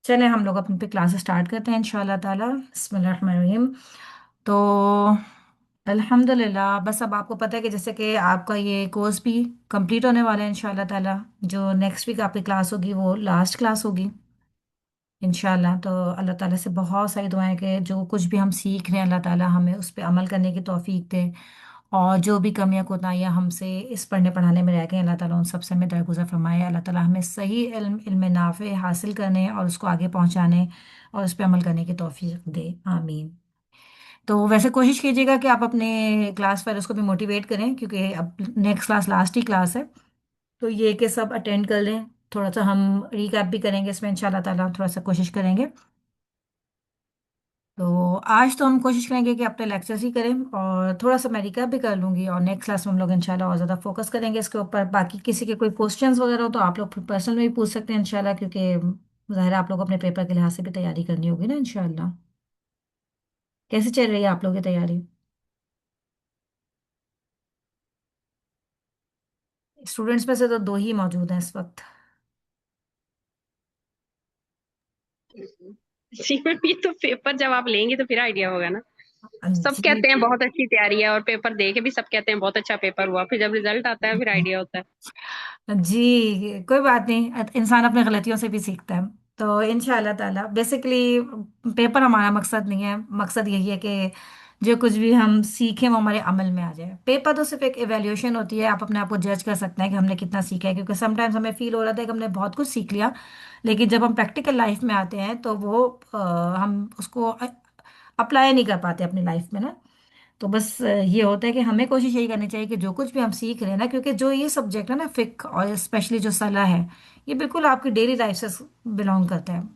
चलें हम लोग अपनी पे क्लास स्टार्ट करते हैं इंशाल्लाह ताला। बिस्मिल्लाहिर्रहमानिर्रहीम। तो अल्हम्दुलिल्लाह, बस अब आपको पता है कि जैसे कि आपका ये कोर्स भी कंप्लीट होने वाला है इंशाल्लाह ताला। जो नेक्स्ट वीक आपकी क्लास होगी वो लास्ट क्लास होगी इंशाल्लाह। तो अल्लाह ताला से बहुत सारी दुआएं कि जो कुछ भी हम सीख रहे हैं अल्लाह ताला हमें उस पर अमल करने की तौफीक दे। और जो भी कमियां कोताहियां हमसे इस पढ़ने पढ़ाने में रह गई अल्लाह ताला उन सब से हमें दरगुजर फरमाए। अल्लाह ताला हमें सही इल्म इल्म नाफ़े हासिल करने और उसको आगे पहुंचाने और उस पर अमल करने की तौफीक दे। आमीन। तो वैसे कोशिश कीजिएगा कि आप अपने क्लास फेलोज़ को भी मोटिवेट करें, क्योंकि अब नेक्स्ट क्लास लास्ट ही क्लास है। तो ये कि सब अटेंड कर लें। थोड़ा सा हम रिकैप भी करेंगे इसमें इंशाल्लाह ताला, थोड़ा सा कोशिश करेंगे। तो आज तो हम कोशिश करेंगे कि अपने लेक्चर्स ही करें, और थोड़ा सा मैं रिकैप भी कर लूँगी, और नेक्स्ट क्लास में हम लोग इंशाल्लाह और ज़्यादा फोकस करेंगे इसके ऊपर। बाकी किसी के कोई क्वेश्चंस वगैरह हो तो आप लोग पर्सनल में भी पूछ सकते हैं इंशाल्लाह, क्योंकि ज़ाहिर है आप लोग अपने पेपर के लिहाज से भी तैयारी करनी होगी ना इंशाल्लाह। कैसे चल रही है आप लोगों की तैयारी? स्टूडेंट्स में से तो दो ही मौजूद हैं इस वक्त। जी मैम, ये तो पेपर जब आप लेंगे तो फिर आइडिया होगा ना। सब जी। कहते हैं बहुत अच्छी तैयारी है, और पेपर दे के भी सब कहते हैं बहुत अच्छा पेपर हुआ, फिर जब रिजल्ट आता है फिर आइडिया होता है। जी कोई बात नहीं, इंसान अपनी गलतियों से भी सीखता है। तो इंशाल्लाह ताला बेसिकली पेपर हमारा मकसद नहीं है, मकसद यही है कि जो कुछ भी हम सीखें वो हमारे अमल में आ जाए। पेपर तो सिर्फ एक एवेल्यूशन होती है, आप अपने आप को जज कर सकते हैं कि हमने कितना सीखा है, क्योंकि समटाइम्स हमें फील हो रहा था कि हमने बहुत कुछ सीख लिया, लेकिन जब हम प्रैक्टिकल लाइफ में आते हैं तो वो हम उसको अप्लाई नहीं कर पाते अपनी लाइफ में ना। तो बस ये होता है कि हमें कोशिश यही करनी चाहिए कि जो कुछ भी हम सीख रहे हैं ना, क्योंकि जो ये सब्जेक्ट है ना फिक, और स्पेशली जो सलाह है, ये बिल्कुल आपकी डेली लाइफ से बिलोंग करता है।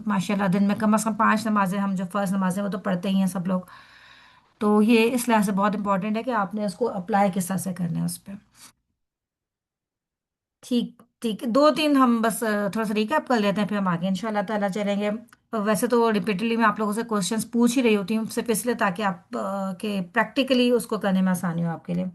माशाल्लाह दिन में कम से कम 5 नमाजें, हम जो फर्ज नमाजें वो तो पढ़ते ही हैं सब लोग। तो ये इस लिहाज से बहुत इंपॉर्टेंट है कि आपने उसको अप्लाई किस तरह से करना है उस पर। ठीक ठीक, दो तीन हम बस थोड़ा सा रिकैप कर लेते हैं, फिर हम आगे इंशाल्लाह ताला चलेंगे। वैसे तो रिपीटेडली मैं आप लोगों से क्वेश्चंस पूछ ही रही होती हूँ सिर्फ इसलिए ताकि आप के प्रैक्टिकली उसको करने में आसानी हो आपके लिए।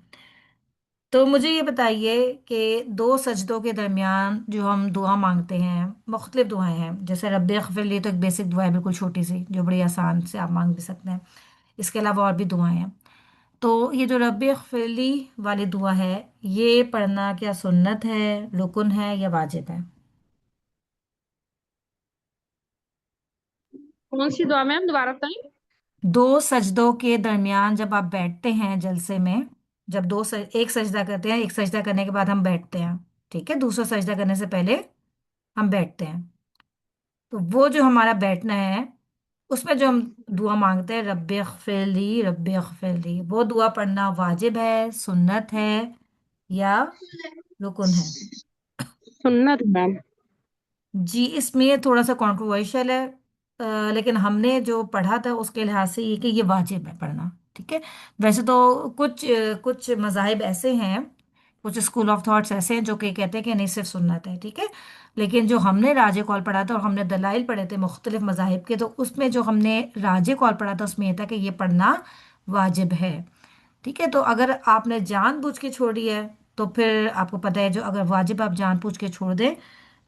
तो मुझे ये बताइए कि दो सजदों के दरमियान जो हम दुआ मांगते हैं, मुख्तलिफ दुआएं हैं, जैसे रब्बी इग़फिरली तो एक बेसिक दुआ है बिल्कुल छोटी सी जो बड़ी आसान से आप मांग भी सकते हैं। इसके अलावा और भी दुआएं हैं। तो ये जो रब्बी इग़फिरली वाली दुआ है, ये पढ़ना क्या सुन्नत है, रुकन है, या वाजिब है? कौन सी दुआ मैम, दोबारा बताएं। दो सजदों के दरमियान जब आप बैठते हैं जलसे में, जब एक सजदा करते हैं, एक सजदा करने के बाद हम बैठते हैं, ठीक है, दूसरा सजदा करने से पहले हम बैठते हैं। तो वो जो हमारा बैठना है उसमें जो हम दुआ मांगते हैं, रब्बी इग़फिरली, वो दुआ पढ़ना वाजिब है, सुन्नत है, या रुकन है? सुन्नत मैम। जी इसमें थोड़ा सा कंट्रोवर्शियल है, लेकिन हमने जो पढ़ा था उसके लिहाज से ये कि ये वाजिब है पढ़ना। ठीक है। वैसे तो कुछ मज़ाहिब ऐसे हैं, कुछ स्कूल ऑफ थॉट्स ऐसे हैं जो कि कहते हैं कि नहीं सिर्फ सुन्नत है, ठीक है। लेकिन जो हमने राजे कौल पढ़ा था और हमने दलाइल पढ़े थे मुख्तलिफ मज़ाहिब के, तो उसमें जो हमने राजे कौल पढ़ा था उसमें ये था कि ये पढ़ना वाजिब है। ठीक है। तो अगर आपने जानबूझ के छोड़ी है तो फिर आपको पता है, जो अगर वाजिब आप जानबूझ के छोड़ दें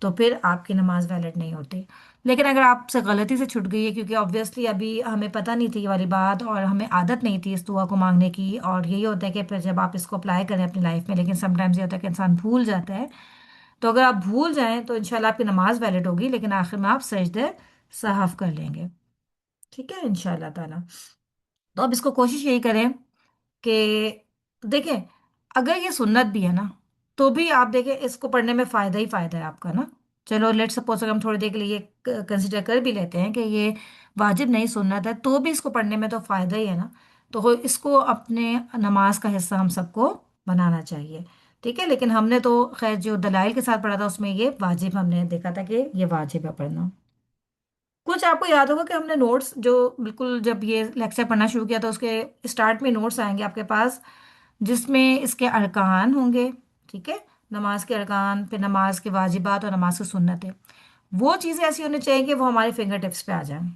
तो फिर आपकी नमाज वैलिड नहीं होती। लेकिन अगर आपसे गलती से छूट गई है, क्योंकि ऑब्वियसली अभी हमें पता नहीं थी ये वाली बात और हमें आदत नहीं थी इस दुआ को मांगने की, और यही होता है कि फिर जब आप इसको अप्लाई करें अपनी लाइफ में, लेकिन समटाइम्स ये होता है कि इंसान भूल जाता है। तो अगर आप भूल जाएं तो इंशाल्लाह आपकी नमाज वैलिड होगी, लेकिन आखिर में आप सजदे सहाफ कर लेंगे। ठीक है इंशाल्लाह ताला। तो अब इसको कोशिश यही करें कि देखें, अगर ये सुन्नत भी है ना तो भी आप देखें इसको पढ़ने में फ़ायदा ही फ़ायदा है आपका ना। चलो लेट सपोज अगर हम थोड़ी देर के लिए कंसिडर कर भी लेते हैं कि ये वाजिब नहीं सुन्नत है, तो भी इसको पढ़ने में तो फ़ायदा ही है ना। तो इसको अपने नमाज का हिस्सा हम सबको बनाना चाहिए। ठीक है। लेकिन हमने तो खैर जो दलाइल के साथ पढ़ा था उसमें ये वाजिब हमने देखा था कि ये वाजिब है पढ़ना। कुछ आपको याद होगा कि हमने नोट्स जो बिल्कुल जब ये लेक्चर पढ़ना शुरू किया था उसके स्टार्ट में नोट्स आएंगे आपके पास, जिसमें इसके अरकान होंगे। ठीक है। नमाज के अरकान, फिर नमाज के वाजिबात और नमाज की सुन्नतें, वो चीज़ें ऐसी होनी चाहिए कि वो हमारे फिंगर टिप्स पे आ जाएं।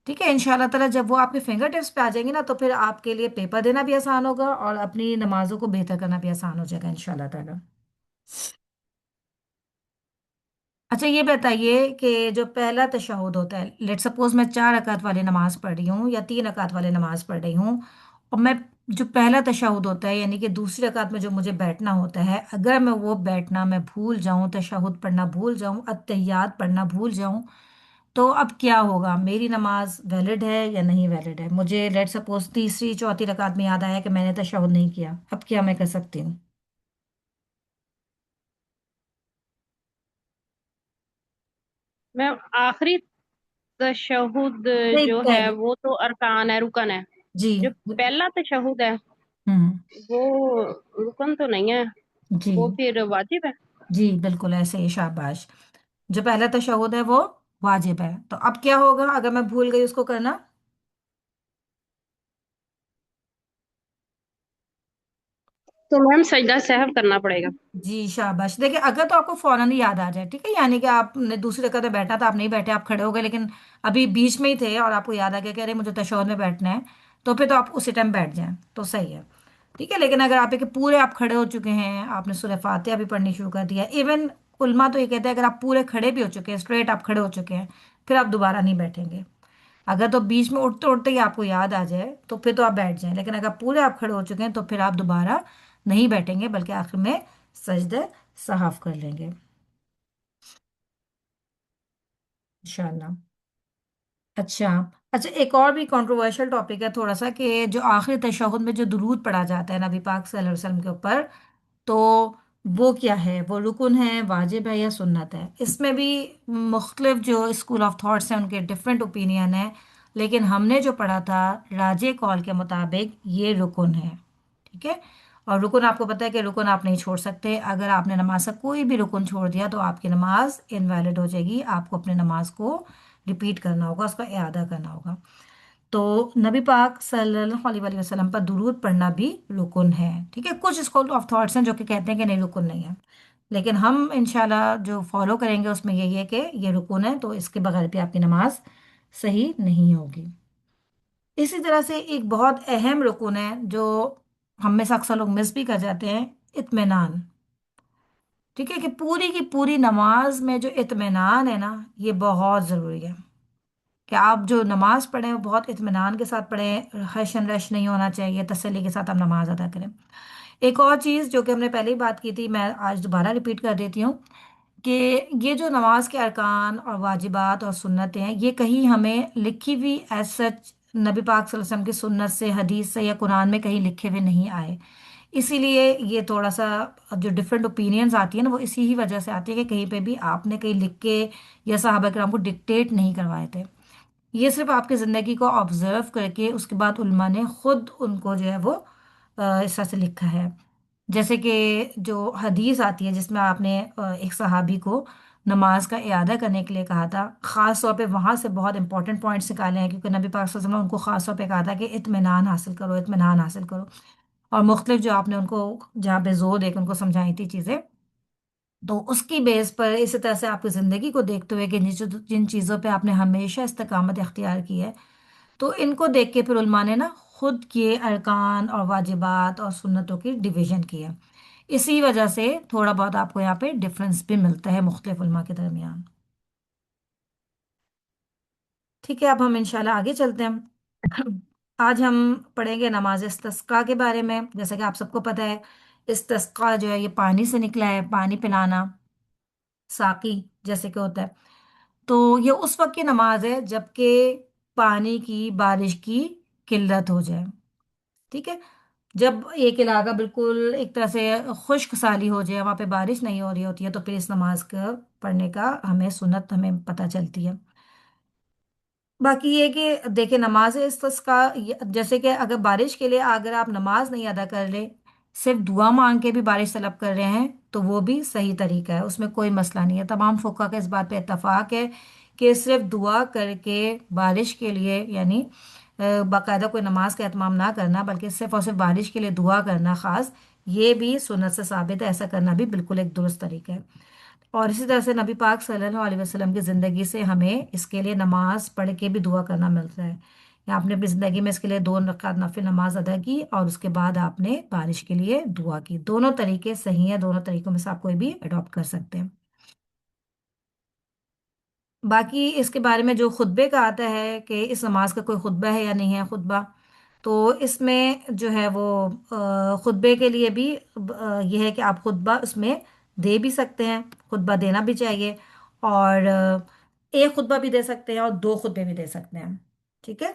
ठीक है। इंशाल्लाह ताला जब वो आपके फिंगर टिप्स पे आ जाएंगी ना तो फिर आपके लिए पेपर देना भी आसान होगा और अपनी नमाजों को बेहतर करना भी आसान हो जाएगा इंशाल्लाह ताला। अच्छा ये बताइए कि जो पहला तशहुद होता है, लेट सपोज मैं 4 रकात वाली नमाज पढ़ रही हूँ या 3 रकात वाली नमाज पढ़ रही हूँ, और मैं, जो पहला तशहुद होता है यानी कि दूसरी रकात में जो मुझे बैठना होता है, अगर मैं वो बैठना मैं भूल जाऊँ, तशहुद पढ़ना भूल जाऊँ, अत्तहियात पढ़ना भूल जाऊँ, तो अब क्या होगा? मेरी नमाज वैलिड है या नहीं वैलिड है? मुझे लेट सपोज तीसरी चौथी रकात में याद आया कि मैंने तशहुद नहीं किया, अब क्या मैं कर सकती हूँ? मैं आखिरी तशहुद नहीं जो है पहले। वो तो अरकान है, रुकन है। जी। जो पहला तशहुद है हम्म। वो रुकन तो नहीं है, जी। वो फिर वाजिब है। जी बिल्कुल ऐसे ही, शाबाश। जो पहला तशहुद है वो वाजिब है, तो अब क्या होगा अगर मैं भूल गई उसको करना? तो मैम सजदा सहव करना पड़ेगा। जी शाबाश। देखिए अगर तो आपको फौरन ही याद आ जाए, ठीक है, यानी कि आपने दूसरी जगह पे बैठा था, आप नहीं बैठे, आप खड़े हो गए, लेकिन अभी बीच में ही थे और आपको याद आ गया कि अरे मुझे तशहुद में बैठना है, तो फिर तो आप उसी टाइम बैठ जाएं तो सही है। ठीक है, लेकिन अगर आप एक पूरे आप खड़े हो चुके हैं, आपने सूरह फातिहा भी पढ़नी शुरू कर दिया, इवन उल्मा तो ये कहते हैं अगर आप पूरे खड़े भी हो चुके हैं, स्ट्रेट आप खड़े हो चुके हैं, फिर आप दोबारा नहीं बैठेंगे। अगर तो बीच में उठते उठते ही आपको याद आ जाए तो फिर तो आप बैठ जाएं, लेकिन अगर पूरे आप खड़े हो चुके हैं तो फिर आप दोबारा नहीं बैठेंगे, बल्कि आखिर में सजदे सहाफ कर लेंगे इंशाल्लाह। अच्छा। अच्छा एक और भी कंट्रोवर्शियल टॉपिक है थोड़ा सा, कि जो आखिरी तशहुद में जो दुरूद पढ़ा जाता है नबी पाक सल्लल्लाहु अलैहि वसल्लम के ऊपर, तो वो क्या है? वो रुकन है, वाजिब है या सुन्नत है? इसमें भी मुख्तलिफ जो स्कूल ऑफ थॉट्स हैं उनके डिफरेंट ओपिनियन है, लेकिन हमने जो पढ़ा था राजे कौल के मुताबिक ये रुकन है। ठीक है। और रुकन आपको पता है कि रुकन आप नहीं छोड़ सकते, अगर आपने नमाज का कोई भी रुकन छोड़ दिया तो आपकी नमाज इनवैलिड हो जाएगी, आपको अपने नमाज को रिपीट करना होगा, उसका इआदा करना होगा। तो नबी पाक सल्लल्लाहु अलैहि वसल्लम पर दुरूद पढ़ना भी रुकन है। ठीक है, कुछ स्कूल ऑफ थॉट्स हैं जो कि कहते हैं कि नहीं रुकन नहीं है, लेकिन हम इंशाल्लाह जो फॉलो करेंगे उसमें यही है कि ये रुकन है, तो इसके बगैर भी आपकी नमाज सही नहीं होगी। इसी तरह से एक बहुत अहम रुकन है जो हम में से अक्सर लोग मिस भी कर जाते हैं, इत्मीनान। ठीक है, कि पूरी की पूरी नमाज में जो इत्मीनान है ना, ये बहुत ज़रूरी है, कि आप जो नमाज पढ़ें वो बहुत इत्मीनान के साथ पढ़ें, हश एंड रश नहीं होना चाहिए, तसल्ली के साथ आप नमाज अदा करें। एक और चीज़ जो कि हमने पहले ही बात की थी, मैं आज दोबारा रिपीट कर देती हूँ, कि ये जो नमाज के अरकान और वाजिबात और सुन्नतें हैं, ये कहीं हमें लिखी हुई एज सच नबी पाक सल्लल्लाहु अलैहि वसल्लम की सुन्नत से, हदीस से या कुरान में कहीं लिखे हुए नहीं आए। इसीलिए ये थोड़ा सा जो डिफरेंट ओपिनियंस आती है ना, वो इसी ही वजह से आती है कि कहीं पे भी आपने कहीं लिख के या सहाबा किराम को डिक्टेट नहीं करवाए थे, ये सिर्फ आपकी ज़िंदगी को ऑब्जर्व करके उसके बाद उल्मा ने खुद उनको जो है वो इस तरह से लिखा है। जैसे कि जो हदीस आती है जिसमें आपने एक सहाबी को नमाज का इआदा करने के लिए कहा था, ख़ास तौर पे वहाँ से बहुत इंपॉर्टेंट पॉइंट्स निकाले हैं, क्योंकि नबी पाक सल्लल्लाहु अलैहि वसल्लम ने उनको ख़ास तौर पे कहा था कि इत्मीनान हासिल करो, इत्मीनान हासिल करो, और मुख्तलिफ जो आपने उनको जहाँ पे जोर देकर उनको समझाई थी चीज़ें, तो उसकी बेस पर इसी तरह से आपकी ज़िंदगी को देखते हुए कि जिन चीज़ों पे आपने हमेशा इस्तकामत इख्तियार की है, तो इनको देख के फिर उलमा ने ना खुद के अरकान और वाजिबात और सुन्नतों की डिवीज़न की है। इसी वजह से थोड़ा बहुत आपको यहाँ पे डिफरेंस भी मिलता है मुख्तलिफ उलमा के दरमियान। ठीक है, अब हम इंशाल्लाह आगे चलते हैं। आज हम पढ़ेंगे नमाज इस्तिस्का के बारे में। जैसा कि आप सबको पता है, इस्तिस्का जो है ये पानी से निकला है, पानी पिलाना, साकी जैसे कि होता है। तो ये उस वक्त की नमाज है जबकि पानी की, बारिश की किल्लत हो जाए। ठीक है, जब एक इलाका बिल्कुल एक तरह से खुश्क साली हो जाए, वहाँ पे बारिश नहीं हो रही होती है, तो फिर इस नमाज का पढ़ने का हमें सुन्नत हमें पता चलती है। बाकी ये कि देखिए नमाज इस्तिस्का, जैसे कि अगर बारिश के लिए अगर आप नमाज नहीं अदा कर ले, सिर्फ दुआ मांग के भी बारिश तलब कर रहे हैं, तो वो भी सही तरीका है, उसमें कोई मसला नहीं है। तमाम फुक़हा का इस बात पे इत्तफाक है कि सिर्फ दुआ करके बारिश के लिए, यानी बाकायदा कोई नमाज का एहतमाम ना करना, बल्कि सिर्फ और सिर्फ बारिश के लिए दुआ करना खास, ये भी सुन्नत से साबित है, ऐसा करना भी बिल्कुल एक दुरुस्त तरीका है। और इसी तरह से नबी पाक सल्लल्लाहु अलैहि वसल्लम की ज़िंदगी से हमें इसके लिए नमाज पढ़ के भी दुआ करना मिलता है, या आपने अपनी ज़िंदगी में इसके लिए 2 रकात नफिल नमाज अदा की और उसके बाद आपने बारिश के लिए दुआ की, दोनों तरीके सही हैं, दोनों तरीकों में से आप कोई भी अडॉप्ट कर सकते हैं। باقی اس کے بارے میں جو خطبے کا آتا ہے کہ اس نماز کا کوئی خطبہ ہے یا نہیں ہے خطبہ، تو اس میں جو ہے وہ خطبے کے لیے بھی یہ ہے کہ آپ خطبہ اس میں دے بھی سکتے ہیں، خطبہ دینا بھی چاہیے، اور ایک خطبہ بھی دے سکتے ہیں اور دو خطبے بھی دے سکتے ہیں، ٹھیک ہے۔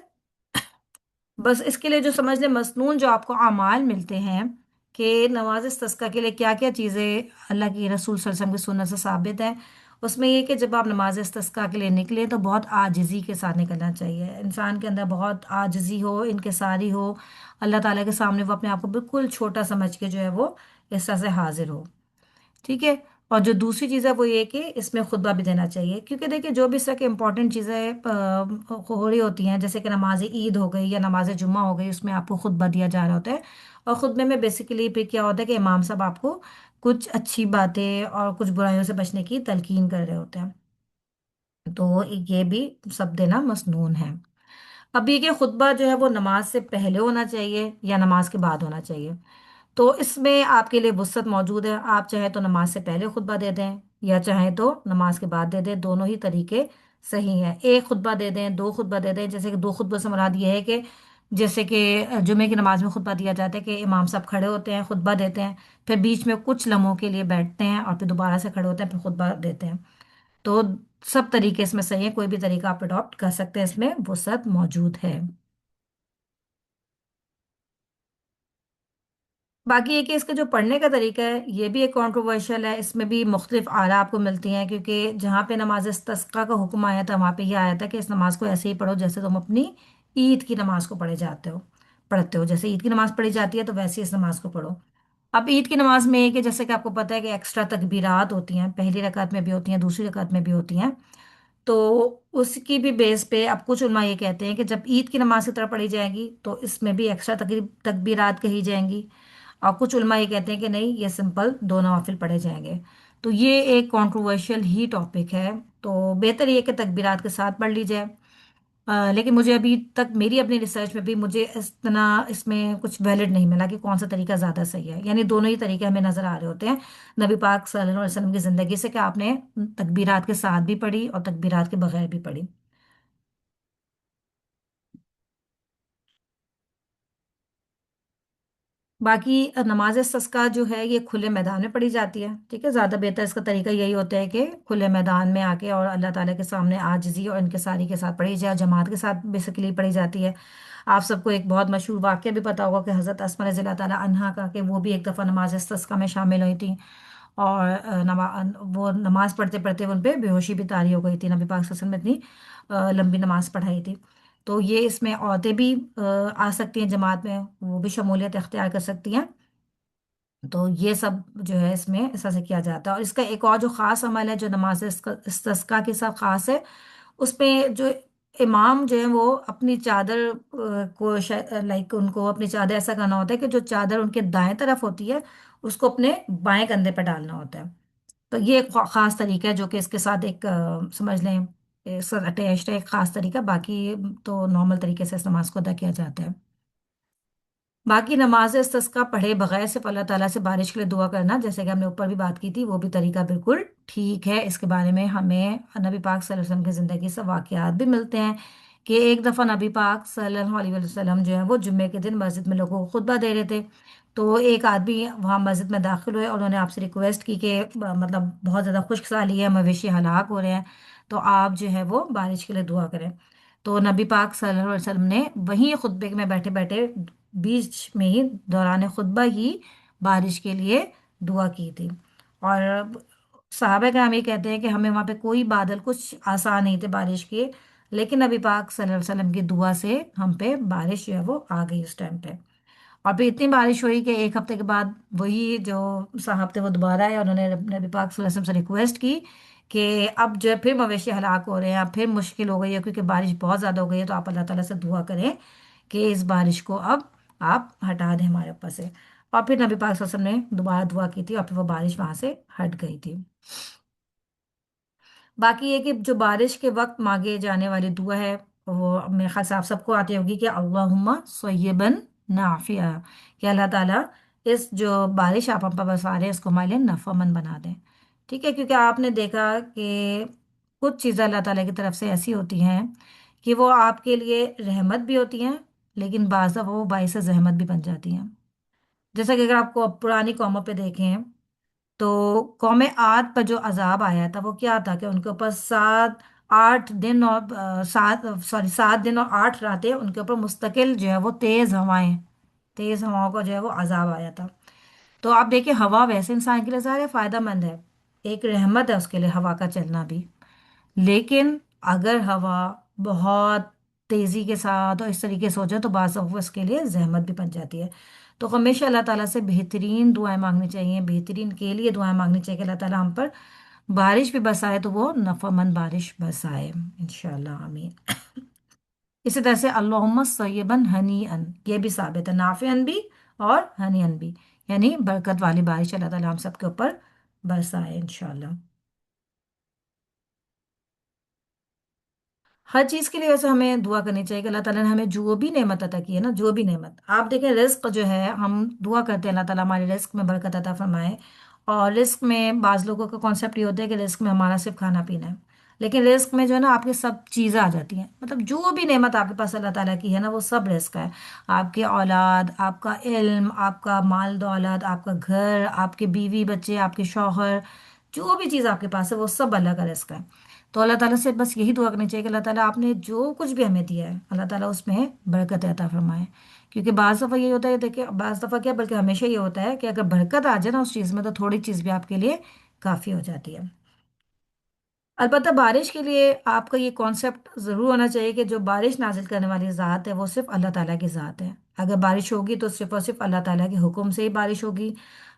بس اس کے لیے جو سمجھ لیں مسنون جو آپ کو اعمال ملتے ہیں کہ نماز استسقاء کے لیے کیا کیا چیزیں اللہ کی رسول صلی اللہ علیہ وسلم کی سنت سے ثابت ہیں، اس میں یہ کہ جب آپ نماز استسقاء کے لیے نکلیں تو بہت عاجزی کے ساتھ نکلنا چاہیے، انسان کے اندر بہت عاجزی ہو، انکساری ہو، اللہ تعالیٰ کے سامنے وہ اپنے آپ کو بالکل چھوٹا سمجھ کے جو ہے وہ اس طرح سے حاضر ہو، ٹھیک ہے۔ اور جو دوسری چیز ہے وہ یہ کہ اس میں خطبہ بھی دینا چاہیے، کیونکہ دیکھیں جو بھی اس طرح کی امپورٹنٹ چیزیں ہو رہی ہوتی ہیں، جیسے کہ نماز عید ہو گئی یا نماز جمعہ ہو گئی، اس میں آپ کو خطبہ دیا جا رہا ہوتا ہے، اور خطبے میں بیسیکلی پھر کیا ہوتا ہے کہ امام صاحب آپ کو کچھ اچھی باتیں اور کچھ برائیوں سے بچنے کی تلقین کر رہے ہوتے ہیں، تو یہ بھی سب دینا مسنون ہے۔ اب یہ کہ خطبہ جو ہے وہ نماز سے پہلے ہونا چاہیے یا نماز کے بعد ہونا چاہیے، تو اس میں آپ کے لیے وسعت موجود ہے، آپ چاہیں تو نماز سے پہلے خطبہ دے دیں یا چاہیں تو نماز کے بعد دے دیں، دونوں ہی طریقے صحیح ہیں، ایک خطبہ دے دیں، دو خطبہ دے دیں، جیسے کہ دو خطبہ سے مراد یہ ہے کہ جیسے کہ جمعے کی نماز میں خطبہ دیا جاتا ہے کہ امام صاحب کھڑے ہوتے ہیں خطبہ دیتے ہیں، پھر بیچ میں کچھ لمحوں کے لیے بیٹھتے ہیں اور پھر دوبارہ سے کھڑے ہوتے ہیں پھر خطبہ دیتے ہیں، تو سب طریقے اس میں صحیح ہے، کوئی بھی طریقہ آپ اڈاپٹ کر سکتے ہیں، اس میں وسعت موجود ہے۔ باقی یہ کہ اس کا جو پڑھنے کا طریقہ ہے یہ بھی ایک کنٹروورشل ہے، اس میں بھی مختلف آراء آپ کو ملتی ہیں، کیونکہ جہاں پہ نماز استسقاء کا حکم آیا تھا وہاں پہ یہ آیا تھا کہ اس نماز کو ایسے ہی پڑھو جیسے تم اپنی عید کی نماز کو پڑھتے ہو، جیسے عید کی نماز پڑھی جاتی ہے تو ویسے ہی اس نماز کو پڑھو۔ اب عید کی نماز میں یہ کہ جیسے کہ آپ کو پتہ ہے کہ ایکسٹرا تکبیرات ہوتی ہیں، پہلی رکعت میں بھی ہوتی ہیں، دوسری رکعت میں بھی ہوتی ہیں، تو اس کی بھی بیس پہ اب کچھ علماء یہ کہتے ہیں کہ جب عید کی نماز کی طرح پڑھی جائے گی تو اس میں بھی ایکسٹرا تکبیرات کہی جائیں گی، اور کچھ علماء یہ کہتے ہیں کہ نہیں، یہ سمپل دو نوافل پڑھے جائیں گے، تو یہ ایک کنٹروورشل ہی ٹاپک ہے، تو بہتر یہ کہ تکبیرات کے ساتھ پڑھ لی جائے۔ لیکن مجھے ابھی تک میری اپنی ریسرچ میں بھی مجھے اس میں کچھ ویلڈ نہیں ملا کہ کون سا طریقہ زیادہ صحیح ہے، یعنی دونوں ہی طریقے ہمیں نظر آ رہے ہوتے ہیں نبی پاک صلی اللہ علیہ وسلم کی زندگی سے، کہ آپ نے تکبیرات کے ساتھ بھی پڑھی اور تکبیرات کے بغیر بھی پڑھی۔ باقی نماز استسقاء جو ہے یہ کھلے میدان میں پڑھی جاتی ہے، ٹھیک ہے، زیادہ بہتر اس کا طریقہ یہی ہوتا ہے کہ کھلے میدان میں آ کے اور اللہ تعالیٰ کے سامنے عاجزی اور انکساری کے ساتھ پڑھی جائے، جماعت کے ساتھ بیسیکلی پڑھی جاتی ہے۔ آپ سب کو ایک بہت مشہور واقعہ بھی پتا ہوگا کہ حضرت اسماء رضی اللہ تعالیٰ عنہا کا، کہ وہ بھی ایک دفعہ نماز استسقاء میں شامل ہوئی تھیں، اور وہ نماز پڑھتے پڑھتے ان پہ بے ہوشی بھی طاری ہو گئی تھی، نبی پاک صلی اللہ علیہ وسلم نے اتنی لمبی نماز پڑھائی تھی، تو یہ اس میں عورتیں بھی آ سکتی ہیں جماعت میں، وہ بھی شمولیت اختیار کر سکتی ہیں، تو یہ سب جو ہے اس میں ایسا سے کیا جاتا ہے۔ اور اس کا ایک اور جو خاص عمل ہے جو نماز استسقاء کے ساتھ خاص ہے، اس میں جو امام جو ہے وہ اپنی چادر کو لائک ان کو اپنی چادر ایسا کرنا ہوتا ہے کہ جو چادر ان کے دائیں طرف ہوتی ہے اس کو اپنے بائیں کندھے پہ ڈالنا ہوتا ہے، تو یہ ایک خاص طریقہ ہے جو کہ اس کے ساتھ ایک سمجھ لیں اٹیچڈ ہے، ایک خاص طریقہ، باقی تو نارمل طریقے سے اس نماز کو ادا کیا جاتا ہے۔ باقی نماز استسقاء پڑھے بغیر صرف اللہ تعالیٰ سے بارش کے لیے دعا کرنا، جیسے کہ ہم نے اوپر بھی بات کی تھی، وہ بھی طریقہ بالکل ٹھیک ہے، اس کے بارے میں ہمیں نبی پاک صلی اللہ علیہ وسلم کی زندگی سے واقعات بھی ملتے ہیں کہ ایک دفعہ نبی پاک صلی اللہ علیہ وسلم جو ہے وہ جمعے کے دن مسجد میں لوگوں کو خطبہ دے رہے تھے، تو ایک آدمی وہاں مسجد میں داخل ہوئے اور انہوں نے آپ سے ریکویسٹ کی کہ مطلب بہت زیادہ خشک سالی ہے، مویشی ہلاک ہو رہے ہیں، تو آپ جو ہے وہ بارش کے لیے دعا کریں، تو نبی پاک صلی اللہ علیہ وسلم نے وہیں خطبے میں بیٹھے بیٹھے بیچ میں ہی دوران خطبہ ہی بارش کے لیے دعا کی تھی، اور صحابہ کرام یہ کہتے ہیں کہ ہمیں وہاں پہ کوئی بادل کچھ آسان نہیں تھے بارش کے، لیکن نبی پاک صلی اللہ علیہ وسلم کی دعا سے ہم پہ بارش جو ہے وہ آ گئی اس ٹائم پہ، اور پھر اتنی بارش ہوئی کہ ایک ہفتے کے بعد وہی جو صاحب تھے وہ دوبارہ آئے، انہوں نے نبی پاک صلی اللہ علیہ وسلم سے ریکویسٹ کی کہ اب جو ہے پھر مویشی ہلاک ہو رہے ہیں، اب پھر مشکل ہو گئی ہے کیونکہ بارش بہت زیادہ ہو گئی ہے، تو آپ اللہ تعالیٰ سے دعا کریں کہ اس بارش کو اب آپ ہٹا دیں ہمارے اوپر سے، اور پھر نبی پاک صلی اللہ علیہ وسلم نے دوبارہ دعا کی تھی اور پھر وہ بارش وہاں سے ہٹ گئی تھی۔ باقی یہ کہ جو بارش کے وقت مانگے جانے والی دعا ہے وہ میرے خیال سے آپ سب کو آتی ہوگی کہ اللہم صیباً نافعہ، کہ اللہ تعالیٰ اس جو بارش آپ ہم پر برسا رہے ہیں اس کو ہمارے لیے نفع مند بنا دیں، ٹھیک ہے، کیونکہ آپ نے دیکھا کہ कुछ चीज़ें अल्लाह ताला की तरफ से ऐसी होती हैं कि वो आपके लिए रहमत भी होती हैं, लेकिन बाज़ दफ़ा वो बाइस जहमत भी बन जाती हैं। जैसा कि अगर आपको पुरानी कौमों पे देखें, तो कौम आद पर जो अजाब आया था वो क्या था कि उनके ऊपर 7 8 दिन और 7 दिन और 8 रातें उनके ऊपर मुस्तकिल जो है वो तेज हवाओं का जो है वो अजाब आया था। तो आप देखिए, हवा वैसे इंसान के लिए ज़ाहिर है फायदेमंद है, एक रहमत है उसके लिए हवा का चलना भी। लेकिन अगर हवा बहुत तेजी के साथ और इस तरीके से हो जाए तो बाज़ वो इसके लिए जहमत भी बन जाती है। तो हमेशा अल्लाह ताला से बेहतरीन दुआएं मांगनी चाहिए, बेहतरीन के लिए दुआएं मांगनी चाहिए कि अल्लाह ताला हम पर बारिश भी बरसाए तो वो नफ़ामंद बारिश बरसाए, इंशाल्लाह आमीन। इसी तरह से अल्लाहुम्मा सय्यबन हनीअन, ये भी साबित है, नाफिअन भी और हनीअन भी, यानी बरकत वाली बारिश अल्लाह ताला हम सबके ऊपर बरसाए इंशाल्लाह। हर चीज के लिए वैसे हमें दुआ करनी चाहिए कि अल्लाह ताला ने हमें जो भी नेमत अता की है ना, जो भी नेमत आप देखें, रिस्क जो है हम दुआ करते हैं अल्लाह ताला हमारे रिस्क में बरकत अता फरमाए। और रिस्क में बाज लोगों का कॉन्सेप्ट ये होता है कि रिस्क में हमारा सिर्फ खाना पीना है, लेकिन रिस्क में जो है ना आपकी सब चीज़ें आ जाती हैं, मतलब जो भी नेमत आपके पास अल्लाह ताला की है ना वो सब रिस्क है। आपकी औलाद, आपका इल्म, आपका माल दौलत, आपका घर, आपके बीवी बच्चे, आपके शौहर, जो भी चीज़ आपके पास है वो सब अल्लाह का रिस्क है। तो अल्लाह ताला से बस यही दुआ करनी चाहिए कि अल्लाह ताला आपने जो कुछ भी हमें दिया है अल्लाह ताला उसमें बरकत अता फरमाए। क्योंकि बाज़ दफ़ा ये होता है, देखिए बाज़ दफ़ा क्या बल्कि हमेशा ये होता है कि अगर बरकत आ जाए ना उस चीज़ में तो थोड़ी चीज़ भी आपके लिए काफ़ी हो जाती है। अलबत्ता बारिश के लिए आपका ये कॉन्सेप्ट ज़रूर होना चाहिए कि जो बारिश नाजिल करने वाली ज़ात है वो सिर्फ अल्लाह ताला की ज़ात है। अगर बारिश होगी तो सिर्फ और सिर्फ अल्लाह ताला के हुक्म से ही बारिश होगी,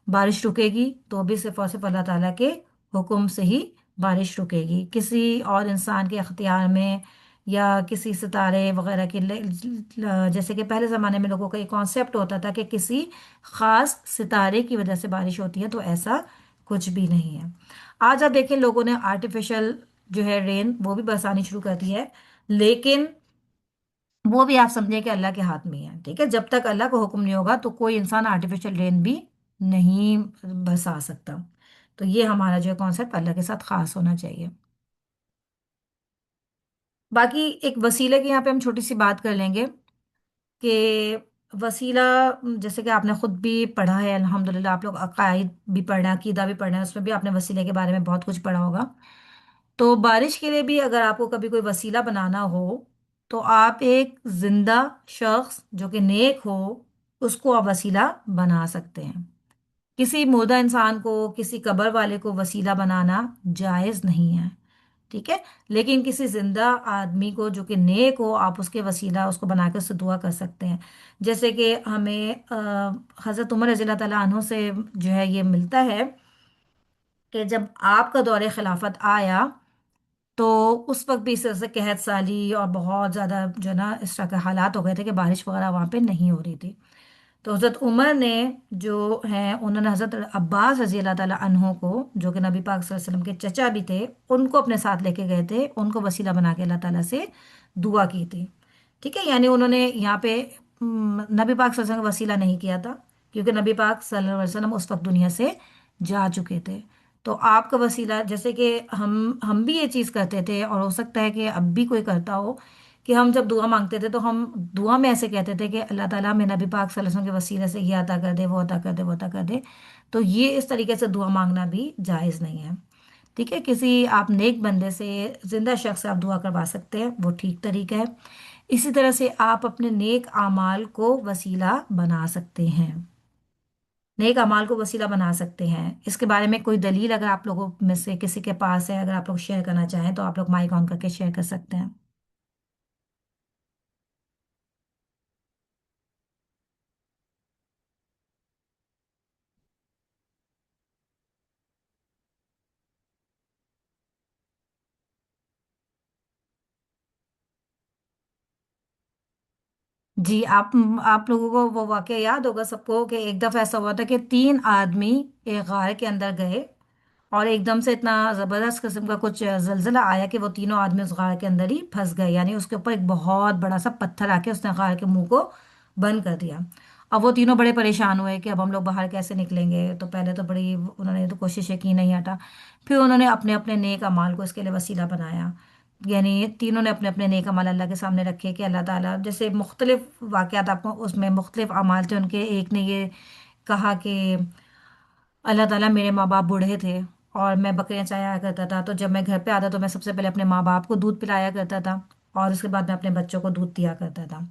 बारिश रुकेगी तो भी सिर्फ और सिर्फ अल्लाह ताला के हुक्म से ही बारिश रुकेगी। किसी और इंसान के अख्तियार में या किसी सितारे वगैरह के जैसे कि पहले ज़माने में लोगों का एक कॉन्सेप्ट होता था कि किसी ख़ास सितारे की वजह से बारिश होती है, तो ऐसा कुछ भी नहीं है। आज आप देखें, लोगों ने आर्टिफिशियल जो है रेन वो भी बरसानी शुरू कर दी है, लेकिन वो भी आप समझें कि अल्लाह के हाथ में है, ठीक है। जब तक अल्लाह का हुक्म नहीं होगा तो कोई इंसान आर्टिफिशियल रेन भी नहीं बरसा सकता। तो ये हमारा जो है कॉन्सेप्ट अल्लाह के साथ खास होना चाहिए। बाकी एक वसीले की यहाँ पे हम छोटी सी बात कर लेंगे कि वसीला, जैसे कि आपने खुद भी पढ़ा है अल्हम्दुलिल्लाह, आप लोग अकायद भी पढ़ना, अकीदा भी पढ़ना है, उसमें भी आपने वसीले के बारे में बहुत कुछ पढ़ा होगा। तो बारिश के लिए भी अगर आपको कभी कोई वसीला बनाना हो तो आप एक जिंदा शख्स जो कि नेक हो उसको आप वसीला बना सकते हैं। किसी मुर्दा इंसान को, किसी कब्र वाले को वसीला बनाना जायज़ नहीं है, ठीक है। लेकिन किसी जिंदा आदमी को जो कि नेक हो आप उसके वसीला उसको बना के उससे दुआ कर सकते हैं। जैसे कि हमें हज़रत उमर रज़ी अल्लाह तआला अन्हु से जो है ये मिलता है कि जब आपका दौरे खिलाफत आया तो उस वक्त भी इस तरह से कहत साली और बहुत ज़्यादा जो है ना इस तरह के हालात हो गए थे कि बारिश वगैरह वहाँ पे नहीं हो रही थी। तो हज़रत उमर ने जो है उन्होंने हज़रत अब्बास रजी अल्लाह ताला अन्हो को, जो कि नबी पाक सल्लल्लाहु अलैहि वसल्लम के चचा भी थे, उनको अपने साथ लेके गए थे, उनको वसीला बना के अल्लाह ताला से दुआ की थी, ठीक है। यानी उन्होंने यहाँ पे नबी पाक सल्लल्लाहु अलैहि वसल्लम का वसीला नहीं किया था, क्योंकि नबी पाक सल्लल्लाहु अलैहि वसल्लम उस वक्त दुनिया से जा चुके थे। तो आपका वसीला, जैसे कि हम भी ये चीज़ करते थे और हो सकता है कि अब भी कोई करता हो, कि हम जब दुआ मांगते थे तो हम दुआ में ऐसे कहते थे कि अल्लाह ताला में नबी पाक सल्लल्लाहु अलैहि वसल्लम के वसीले से ये अता कर दे, वो अता कर दे, वो अता कर दे। तो ये इस तरीके से दुआ मांगना भी जायज़ नहीं है, ठीक है। किसी आप नेक बंदे से, जिंदा शख्स से आप दुआ करवा सकते हैं, वो ठीक तरीका है। इसी तरह से आप अपने नेक आमाल को वसीला बना सकते हैं, नेक अमाल को वसीला बना सकते हैं। इसके बारे में कोई दलील अगर आप लोगों में से किसी के पास है, अगर आप लोग शेयर करना चाहें तो आप लोग माइक ऑन करके शेयर कर सकते हैं। जी, आप लोगों को वो वाकया याद होगा सबको कि एक दफ़ा ऐसा हुआ था कि 3 आदमी एक गार के अंदर गए और एकदम से इतना ज़बरदस्त किस्म का कुछ जलजिला आया कि वो तीनों आदमी उस गार के अंदर ही फंस गए, यानी उसके ऊपर एक बहुत बड़ा सा पत्थर आके उसने गार के मुंह को बंद कर दिया। अब वो तीनों बड़े परेशान हुए कि अब हम लोग बाहर कैसे निकलेंगे। तो पहले तो बड़ी उन्होंने तो कोशिशें की, नहीं हटा। फिर उन्होंने अपने अपने नेक अमाल को इसके लिए वसीला बनाया। यानी तीनों ने अपने अपने नेक अमाल अल्लाह के सामने रखे कि अल्लाह ताला, जैसे मुख्तलिफ वाक़यात आपको उसमें मुख्तलिफ अमाल थे उनके। एक ने ये कहा कि अल्लाह ताला, मेरे माँ बाप बूढ़े थे और मैं बकरियां चराया करता था, तो जब मैं घर पे आता तो मैं सबसे पहले अपने माँ बाप को दूध पिलाया करता था और उसके बाद मैं अपने बच्चों को दूध दिया करता था।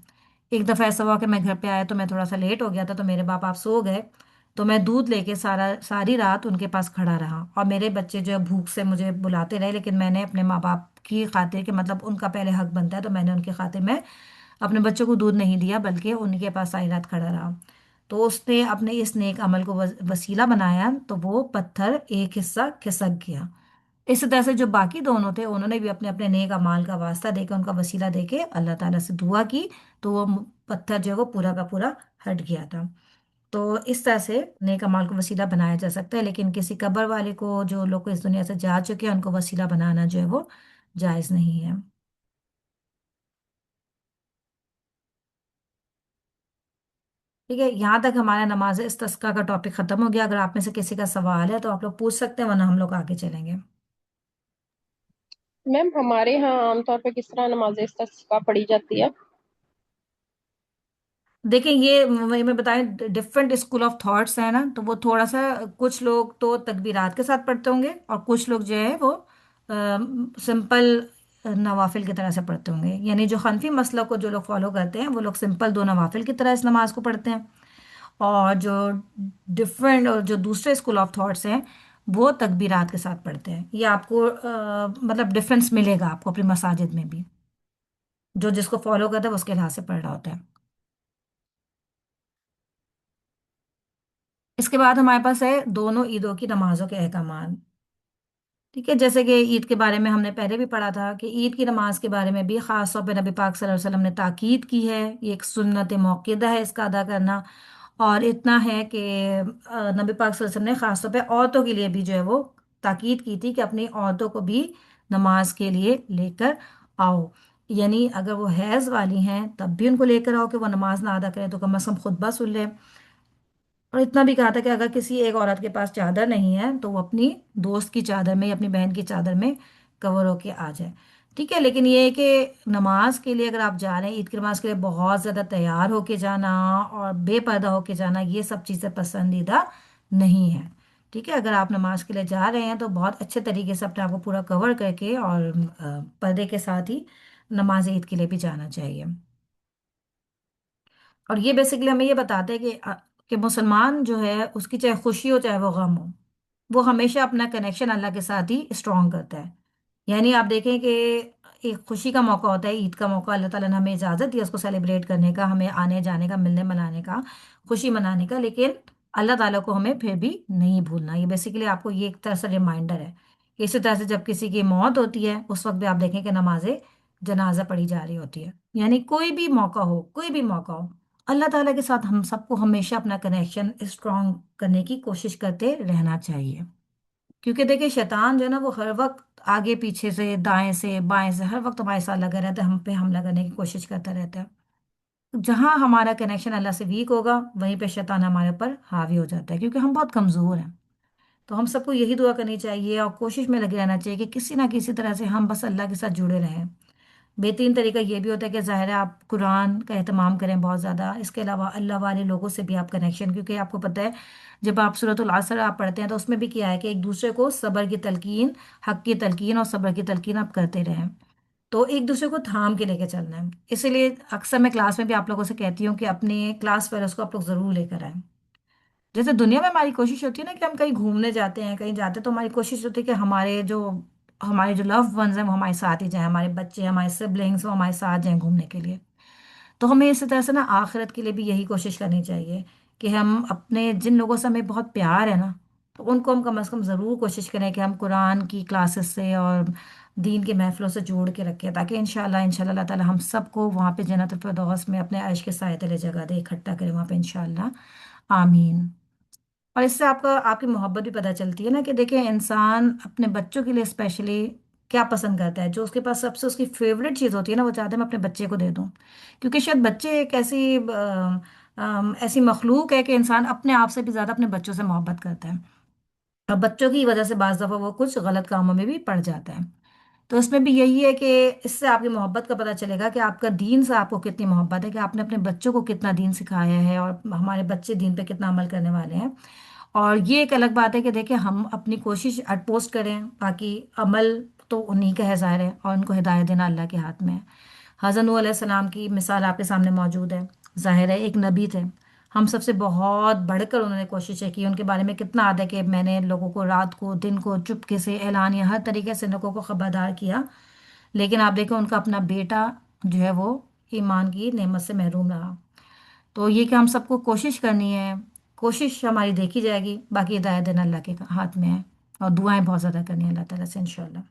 एक दफ़ा ऐसा हुआ कि मैं घर पे आया तो मैं थोड़ा सा लेट हो गया था, तो मेरे बाप आप सो गए। तो मैं दूध लेके सारी रात उनके पास खड़ा रहा और मेरे बच्चे जो है भूख से मुझे बुलाते रहे, लेकिन मैंने अपने माँ बाप की खातिर, कि मतलब उनका पहले हक बनता है, तो मैंने उनकी खातिर मैं अपने बच्चों को दूध नहीं दिया बल्कि उनके पास सारी रात खड़ा रहा। तो उसने अपने इस नेक अमल को वसीला बनाया, तो वो पत्थर एक हिस्सा खिसक गया। इसी तरह से जो बाकी दोनों थे उन्होंने भी अपने अपने नेक अमाल का वास्ता देके, उनका वसीला देके अल्लाह ताला से दुआ की, तो वो पत्थर जो है वो पूरा का पूरा हट गया था। तो इस तरह से नेक अमाल को वसीला बनाया जा सकता है, लेकिन किसी कब्र वाले को, जो लोग इस दुनिया से जा चुके हैं, उनको वसीला बनाना जो है वो जायज़ नहीं है। ठीक है, यहाँ तक हमारा नमाज इस्तिस्का का टॉपिक खत्म हो गया। अगर आप में से किसी का सवाल है तो आप लोग पूछ सकते हैं, वरना हम लोग आगे चलेंगे। मैम हमारे यहाँ आमतौर पे किस तरह नमाज इस्तिस्का पढ़ी जाती है? देखिए, ये मैं बताएं, डिफरेंट स्कूल ऑफ थॉट्स है ना, तो वो थोड़ा सा, कुछ लोग तो तकबीरात के साथ पढ़ते होंगे और कुछ लोग जो है वो सिंपल नवाफिल की तरह से पढ़ते होंगे। यानी जो हनफी मसलक को जो लोग फॉलो करते हैं वो लोग सिंपल दो नवाफिल की तरह इस नमाज को पढ़ते हैं। और जो डिफरेंट और जो दूसरे स्कूल ऑफ थॉट्स हैं वो तकबीरात के साथ पढ़ते हैं। ये आपको मतलब डिफरेंस मिलेगा आपको अपनी मसाजिद में भी, जो जिसको फॉलो करता है वो उसके लिहाज से पढ़ रहा होता है। इसके बाद हमारे पास है दोनों ईदों की नमाजों के अहकाम। ठीक है, जैसे कि ईद के बारे में हमने पहले भी पढ़ा था कि ईद की नमाज के बारे में भी खास तौर पे नबी पाक सल्लल्लाहु अलैहि वसल्लम ने ताकीद की है। ये एक सुन्नत मौक़ूदा है इसका अदा करना। और इतना है कि नबी पाक सल्लल्लाहु अलैहि वसल्लम ने खास तौर पे औरतों के लिए भी जो है वो ताकीद की थी कि अपनी औरतों को भी नमाज के लिए लेकर आओ। यानी अगर वो हैज़ वाली हैं तब भी उनको लेकर आओ, कि वो नमाज ना अदा करें तो कम अज़ कम खुतबा सुन ले। और इतना भी कहा था कि अगर किसी एक औरत के पास चादर नहीं है तो वो अपनी दोस्त की चादर में या अपनी बहन की चादर में कवर होके आ जाए। ठीक है, लेकिन ये है कि नमाज के लिए अगर आप जा रहे हैं, ईद की नमाज के लिए बहुत ज़्यादा तैयार होके जाना और बेपर्दा होके जाना, ये सब चीज़ें पसंदीदा नहीं है। ठीक है, अगर आप नमाज के लिए जा रहे हैं तो बहुत अच्छे तरीके से अपने आप को पूरा कवर करके और पर्दे के साथ ही नमाज ईद के लिए भी जाना चाहिए। और ये बेसिकली हमें ये बताते हैं कि मुसलमान जो है उसकी चाहे खुशी हो चाहे वो गम हो, वो हमेशा अपना कनेक्शन अल्लाह के साथ ही स्ट्रॉन्ग करता है। यानी आप देखें कि एक खुशी का मौका होता है, ईद का मौका, अल्लाह ताला ने हमें इजाज़त दी है उसको सेलिब्रेट करने का, हमें आने जाने का, मिलने मनाने का, खुशी मनाने का, लेकिन अल्लाह ताला को हमें फिर भी नहीं भूलना। ये बेसिकली आपको ये एक तरह से रिमाइंडर है। इसी तरह से जब किसी की मौत होती है उस वक्त भी आप देखें कि नमाज जनाजा पढ़ी जा रही होती है। यानी कोई भी मौका हो, कोई भी मौका हो, अल्लाह ताला के साथ हम सबको हमेशा अपना कनेक्शन स्ट्रॉन्ग करने की कोशिश करते रहना चाहिए। क्योंकि देखिए, शैतान जो है ना वो हर वक्त आगे पीछे से, दाएं से बाएं से, हर वक्त हमारे साथ लगा रहता है, हम पे हमला करने की कोशिश करता रहता है। जहां हमारा कनेक्शन अल्लाह से वीक होगा वहीं पे शैतान हमारे ऊपर हावी हो जाता है, क्योंकि हम बहुत कमज़ोर हैं। तो हम सबको यही दुआ करनी चाहिए और कोशिश में लगे रहना चाहिए कि किसी ना किसी तरह से हम बस अल्लाह के साथ जुड़े रहें। बेहतरीन तरीका ये भी होता है कि ज़ाहिर है आप कुरान का एहतमाम करें बहुत ज़्यादा। इसके अलावा अल्लाह वाले लोगों से भी आप कनेक्शन, क्योंकि आपको पता है जब आप सूरतुल असर आप पढ़ते हैं तो उसमें भी किया है कि एक दूसरे को सब्र की तलकीन, हक की तलकीन और सब्र की तलकीन आप करते रहें। तो एक दूसरे को थाम के लेके चलना है। इसीलिए अक्सर मैं क्लास में भी आप लोगों से कहती हूँ कि अपने क्लास फेलोज को आप लोग ज़रूर लेकर आएं। जैसे दुनिया में हमारी कोशिश होती है ना कि हम कहीं घूमने जाते हैं, कहीं जाते हैं, तो हमारी कोशिश होती है कि हमारे जो लव वंस हैं वो हमारे साथ ही जाएं, हमारे बच्चे, हमारे सिबलिंग्स वो हमारे साथ जाएं घूमने के लिए। तो हमें इसी तरह से ना आखिरत के लिए भी यही कोशिश करनी चाहिए कि हम अपने जिन लोगों से हमें बहुत प्यार है ना, तो उनको हम कम अज़ कम ज़रूर कोशिश करें कि हम कुरान की क्लासेस से और दीन के महफिलों से जोड़ के रखें, ताकि इंशाल्लाह इंशाल्लाह अल्लाह ताला हम सबको वहाँ पे जन्नतुल फिरदौस में अपने अर्श के साए तले जगह दे, इकट्ठा करें वहाँ पे इंशाल्लाह। आमीन। और इससे आपका आपकी मोहब्बत भी पता चलती है ना, कि देखिए इंसान अपने बच्चों के लिए स्पेशली क्या पसंद करता है। जो उसके पास सबसे उसकी फेवरेट चीज़ होती है ना, वो चाहता है मैं अपने बच्चे को दे दूं। क्योंकि शायद बच्चे एक ऐसी ऐसी मखलूक है कि इंसान अपने आप से भी ज़्यादा अपने बच्चों से मोहब्बत करता है। और बच्चों की वजह से बाज़ दफ़ा वो कुछ गलत कामों में भी पड़ जाता है। तो इसमें भी यही है कि इससे आपकी मोहब्बत का पता चलेगा कि आपका दीन से आपको कितनी मोहब्बत है, कि आपने अपने बच्चों को कितना दीन सिखाया है और हमारे बच्चे दीन पे कितना अमल करने वाले हैं। और ये एक अलग बात है कि देखिए हम अपनी कोशिश अटपोस्ट करें, बाकी अमल तो उन्हीं का है ज़ाहिर है, और उनको हिदायत देना अल्लाह के हाथ में है। हज़रत नूह अलैहिस्सलाम की मिसाल आपके सामने मौजूद है। ज़ाहिर है एक नबी थे, हम सबसे बहुत बढ़कर उन्होंने कोशिशें की। उनके बारे में कितना आता है कि मैंने लोगों को रात को दिन को चुपके से ऐलान या हर तरीके से लोगों को खबरदार किया, लेकिन आप देखो उनका अपना बेटा जो है वो ईमान की नेमत से महरूम रहा। तो ये कि हम सबको कोशिश करनी है, कोशिश हमारी देखी जाएगी, बाकी हिदायत देना अल्लाह के हाथ में है। और दुआएं बहुत ज़्यादा करनी है अल्लाह ताला से इंशाल्लाह।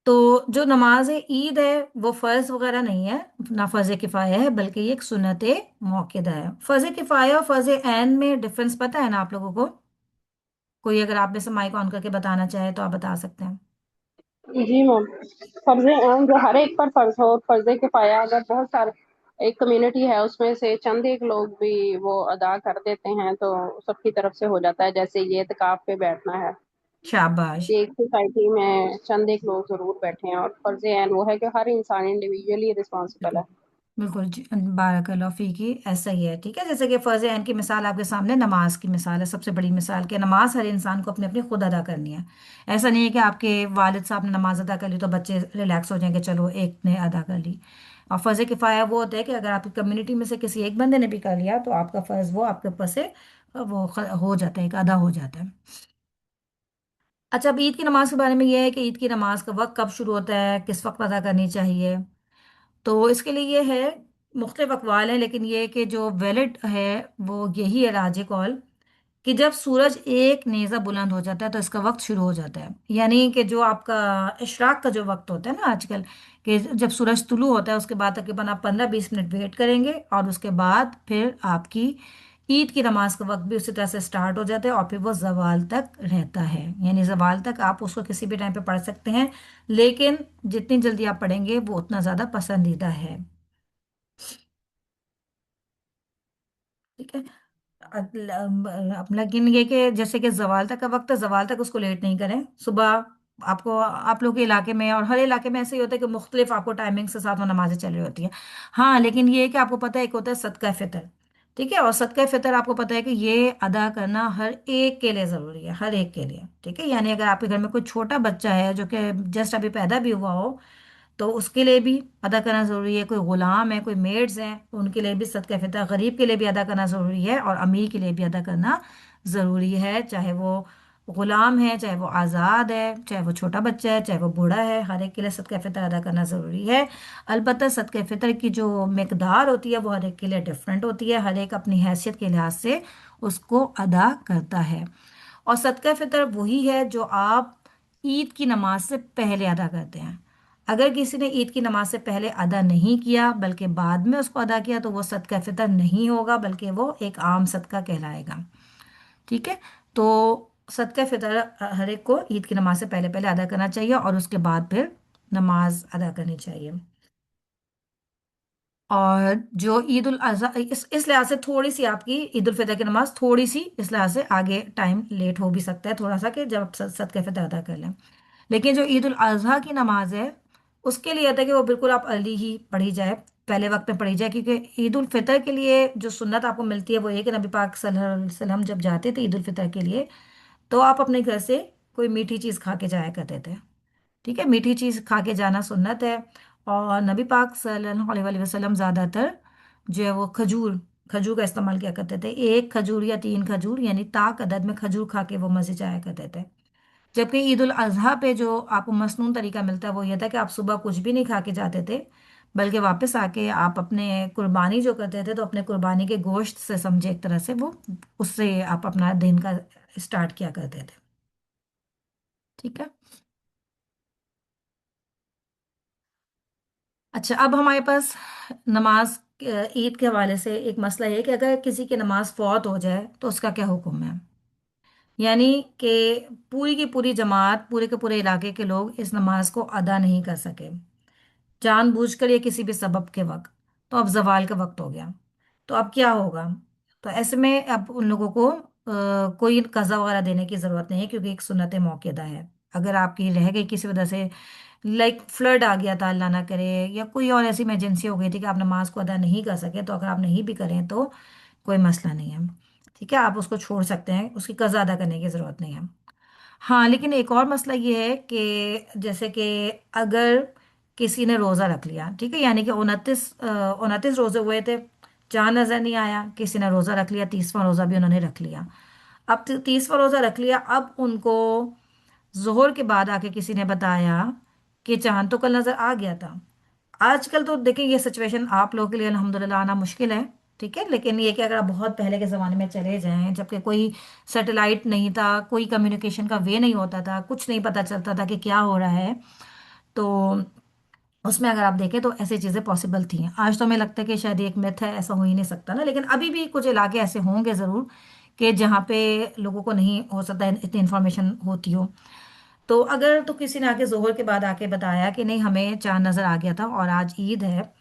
तो जो नमाज है ईद है वो फ़र्ज वगैरह नहीं है, ना फ़र्ज किफ़ाया है, बल्कि ये एक सुन्नत मौक़िदा है। फ़र्ज किफ़ाया और फ़र्ज ऐन में डिफरेंस पता है ना आप लोगों को? कोई अगर आप में से माइक ऑन करके बताना चाहे तो आप बता सकते हैं। जी मैम, फर्ज आम जो हर एक पर फर्ज हो, फर्ज किफाया अगर बहुत सारे एक कम्युनिटी है उसमें से चंद एक लोग भी वो अदा कर देते हैं तो सबकी तरफ से हो जाता है। जैसे ये इत्काफ पे बैठना है, शाबाश। एक सोसाइटी में चंद एक लोग जरूर बैठे हैं, और फर्ज ऐन वो है कि हर इंसान इंडिविजुअली रिस्पॉन्सिबल बिल्कुल है। बिल्कुल जी, बारकल्लाह फीकी, ऐसा ही है। ठीक है, जैसे कि फर्ज ऐन की मिसाल आपके सामने नमाज की मिसाल है, सबसे बड़ी मिसाल कि नमाज हर इंसान को अपनी अपनी खुद अदा करनी है। ऐसा नहीं है कि आपके वालिद साहब ने नमाज अदा कर ली तो बच्चे रिलैक्स हो जाएंगे, चलो एक ने अदा कर ली। और फर्ज किफ़ाया वो होता है कि अगर आपकी कम्युनिटी में से किसी एक बंदे ने भी कर लिया तो आपका फर्ज वो आपके ऊपर से वो हो जाता है, एक अदा हो जाता है। अच्छा, अब ईद की नमाज के बारे में यह है कि ईद की नमाज का वक्त कब शुरू होता है, किस वक्त अदा करनी चाहिए। तो इसके लिए ये है, मुख्तलिफ अकवाल हैं, लेकिन ये कि जो वैलिड है वो यही है, राज कौल, कि जब सूरज एक नेज़ा बुलंद हो जाता है तो इसका वक्त शुरू हो जाता है। यानी कि जो आपका इशराक का जो वक्त होता है ना आजकल, कि जब सूरज तुलू होता है उसके बाद तकरीबन आप 15-20 मिनट वेट करेंगे और उसके बाद फिर आपकी ईद की नमाज का वक्त भी उसी तरह से स्टार्ट हो जाता है और फिर वो जवाल तक रहता है। यानी जवाल तक आप उसको किसी भी टाइम पे पढ़ सकते हैं, लेकिन जितनी जल्दी आप पढ़ेंगे वो उतना ज़्यादा पसंदीदा है। ठीक है। अब लेकिन ये कि जैसे कि जवाल तक का वक्त है, जवाल तक उसको लेट नहीं करें। सुबह आपको, आप लोग के इलाके में और हर इलाके में ऐसे ही होता है कि मुख्तलिफ आपको टाइमिंग के साथ वो नमाजें चल रही होती हैं। हाँ, लेकिन ये है कि आपको पता है एक होता है सदका फितर। ठीक है, और सदका फितर आपको पता है कि ये अदा करना हर एक के लिए ज़रूरी है, हर एक के लिए। ठीक है, यानी अगर आपके घर में कोई छोटा बच्चा है जो कि जस्ट अभी पैदा भी हुआ हो तो उसके लिए भी अदा करना ज़रूरी है। कोई ग़ुलाम है, कोई मेड्स हैं, तो उनके लिए भी सदका फितर, गरीब के लिए भी अदा करना ज़रूरी है और अमीर के लिए भी अदा करना ज़रूरी है। चाहे वो ग़ुलाम है, चाहे वो आज़ाद है, चाहे वो छोटा बच्चा है, चाहे वो बूढ़ा है, हर एक के लिए सदका फितर अदा करना ज़रूरी है। अलबत्ता सदका फितर की जो मकदार होती है वो हर एक के लिए डिफरेंट होती है, हर एक अपनी हैसियत के लिहाज से उसको अदा करता है। और सदका फितर वही है जो आप ईद की नमाज से पहले अदा करते हैं। अगर किसी ने ईद की नमाज से पहले अदा नहीं किया बल्कि बाद में उसको अदा किया तो वो सदका फितर नहीं होगा, बल्कि वो एक आम सदका कहलाएगा। ठीक है। तो सदका फितर हर एक को ईद की नमाज से पहले पहले अदा करना चाहिए और उसके बाद फिर नमाज अदा करनी चाहिए। और जो ईद उल अजहा, इस लिहाज से थोड़ी सी आपकी ईद उल फितर की नमाज थोड़ी सी इस लिहाज से आगे टाइम लेट हो भी सकता है थोड़ा सा, कि जब आप सदका फितर अदा कर लें। लेकिन जो ईद उल अजहा की नमाज है उसके लिए होता है कि वो बिल्कुल आप अर्ली ही पढ़ी जाए, पहले वक्त में पढ़ी जाए, क्योंकि ईद उल फितर के लिए जो सुन्नत आपको मिलती है वो ये कि नबी पाक सल्लल्लाहु अलैहि वसल्लम जब जाते थे ईद उल फितर के लिए तो आप अपने घर से कोई मीठी चीज़ खा के जाया करते थे। ठीक है, मीठी चीज़ खा के जाना सुन्नत है। और नबी पाक सल्लल्लाहु अलैहि वसल्लम ज़्यादातर जो है वो खजूर खजूर का इस्तेमाल किया करते थे, एक खजूर या तीन खजूर, यानी ताक अदद में खजूर खा के वो मस्जिद जाया करते थे। जबकि ईद उल अजहा पे जो आपको मसनून तरीका मिलता है वो ये था कि आप सुबह कुछ भी नहीं खा के जाते थे, बल्कि वापस आके आप अपने कुर्बानी जो करते थे तो अपने कुर्बानी के गोश्त से समझे एक तरह से वो, उससे आप अपना दिन का स्टार्ट किया करते थे। ठीक है। अच्छा, अब हमारे पास नमाज ईद के हवाले से एक मसला है कि अगर किसी की नमाज फौत हो जाए तो उसका क्या हुक्म है। यानी कि पूरी की पूरी जमात, पूरे के पूरे इलाके के लोग इस नमाज को अदा नहीं कर सके जानबूझकर या किसी भी सबब के वक्त, तो अब जवाल का वक्त हो गया, तो अब क्या होगा? तो ऐसे में अब उन लोगों को कोई कज़ा वगैरह देने की ज़रूरत नहीं है, क्योंकि एक सुन्नत मौक़ूदा है। अगर आपकी रह गई किसी वजह से, लाइक फ्लड आ गया था अल्लाह ना करे, या कोई और ऐसी इमरजेंसी हो गई थी कि आप नमाज को अदा नहीं कर सके, तो अगर आप नहीं भी करें तो कोई मसला नहीं है, ठीक है, आप उसको छोड़ सकते हैं, उसकी कज़ा अदा करने की ज़रूरत नहीं है। हाँ, लेकिन एक और मसला ये है कि जैसे कि अगर किसी ने रोज़ा रख लिया, ठीक है, यानी कि 29 रोज़े हुए थे, चाँद नज़र नहीं आया, किसी ने रोज़ा रख लिया, 30वां रोज़ा भी उन्होंने रख लिया। अब 30वां रोज़ा रख लिया, अब उनको जोहर के बाद आके किसी ने बताया कि चांद तो कल नजर आ गया था। आजकल तो देखिए ये सिचुएशन आप लोगों के लिए अल्हम्दुलिल्लाह आना मुश्किल है, ठीक है, लेकिन ये कि अगर आप बहुत पहले के ज़माने में चले जाएं, जबकि कोई सैटेलाइट नहीं था, कोई कम्युनिकेशन का वे नहीं होता था, कुछ नहीं पता चलता था कि क्या हो रहा है, तो उसमें अगर आप देखें तो ऐसी चीज़ें पॉसिबल थी। आज तो हमें लगता है कि शायद ये एक मिथ है, ऐसा हो ही नहीं सकता ना, लेकिन अभी भी कुछ इलाके ऐसे होंगे ज़रूर कि जहाँ पे लोगों को नहीं हो सकता इतनी इन्फॉर्मेशन होती हो। तो अगर तो किसी ने आके जोहर के बाद आके बताया कि नहीं हमें चांद नजर आ गया था और आज ईद है,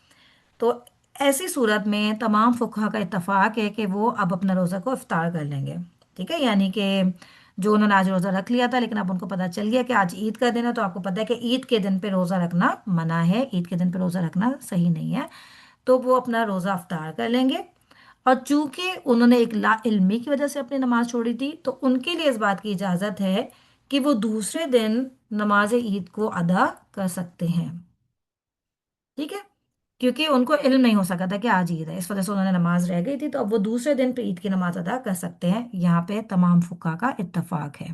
तो ऐसी सूरत में तमाम फुकहा का इत्तफाक है कि वो अब अपना रोज़ा को इफ्तार कर लेंगे, ठीक है, यानी कि जो उन्होंने आज रोज़ा रख लिया था लेकिन अब उनको पता चल गया कि आज ईद का दिन है, तो आपको पता है कि ईद के दिन पे रोज़ा रखना मना है, ईद के दिन पे रोज़ा रखना सही नहीं है, तो वो अपना रोज़ा इफ्तार कर लेंगे। और चूंकि उन्होंने एक ला इल्मी की वजह से अपनी नमाज छोड़ी थी, तो उनके लिए इस बात की इजाज़त है कि वो दूसरे दिन नमाज ईद को अदा कर सकते हैं, ठीक है, क्योंकि उनको इल्म नहीं हो सका था कि आज ईद है, इस वजह से उन्होंने नमाज रह गई थी, तो अब वो दूसरे दिन पे ईद की नमाज अदा कर सकते हैं। यहाँ पे तमाम फुक्का का इत्तफाक है।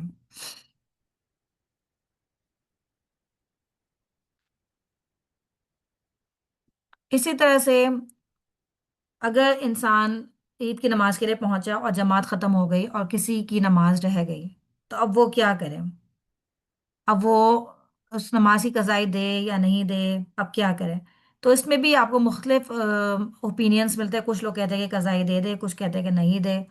इसी तरह से अगर इंसान ईद की नमाज के लिए पहुंचा और जमात खत्म हो गई और किसी की नमाज रह गई, तो अब वो क्या करे? अब वो उस नमाज की कज़ाई दे या नहीं दे, अब क्या करे? तो इसमें भी आपको मुख्तलिफ ओपिनियंस मिलते हैं, कुछ लोग कहते हैं कि कज़ाई दे दे, कुछ कहते हैं कि नहीं दे।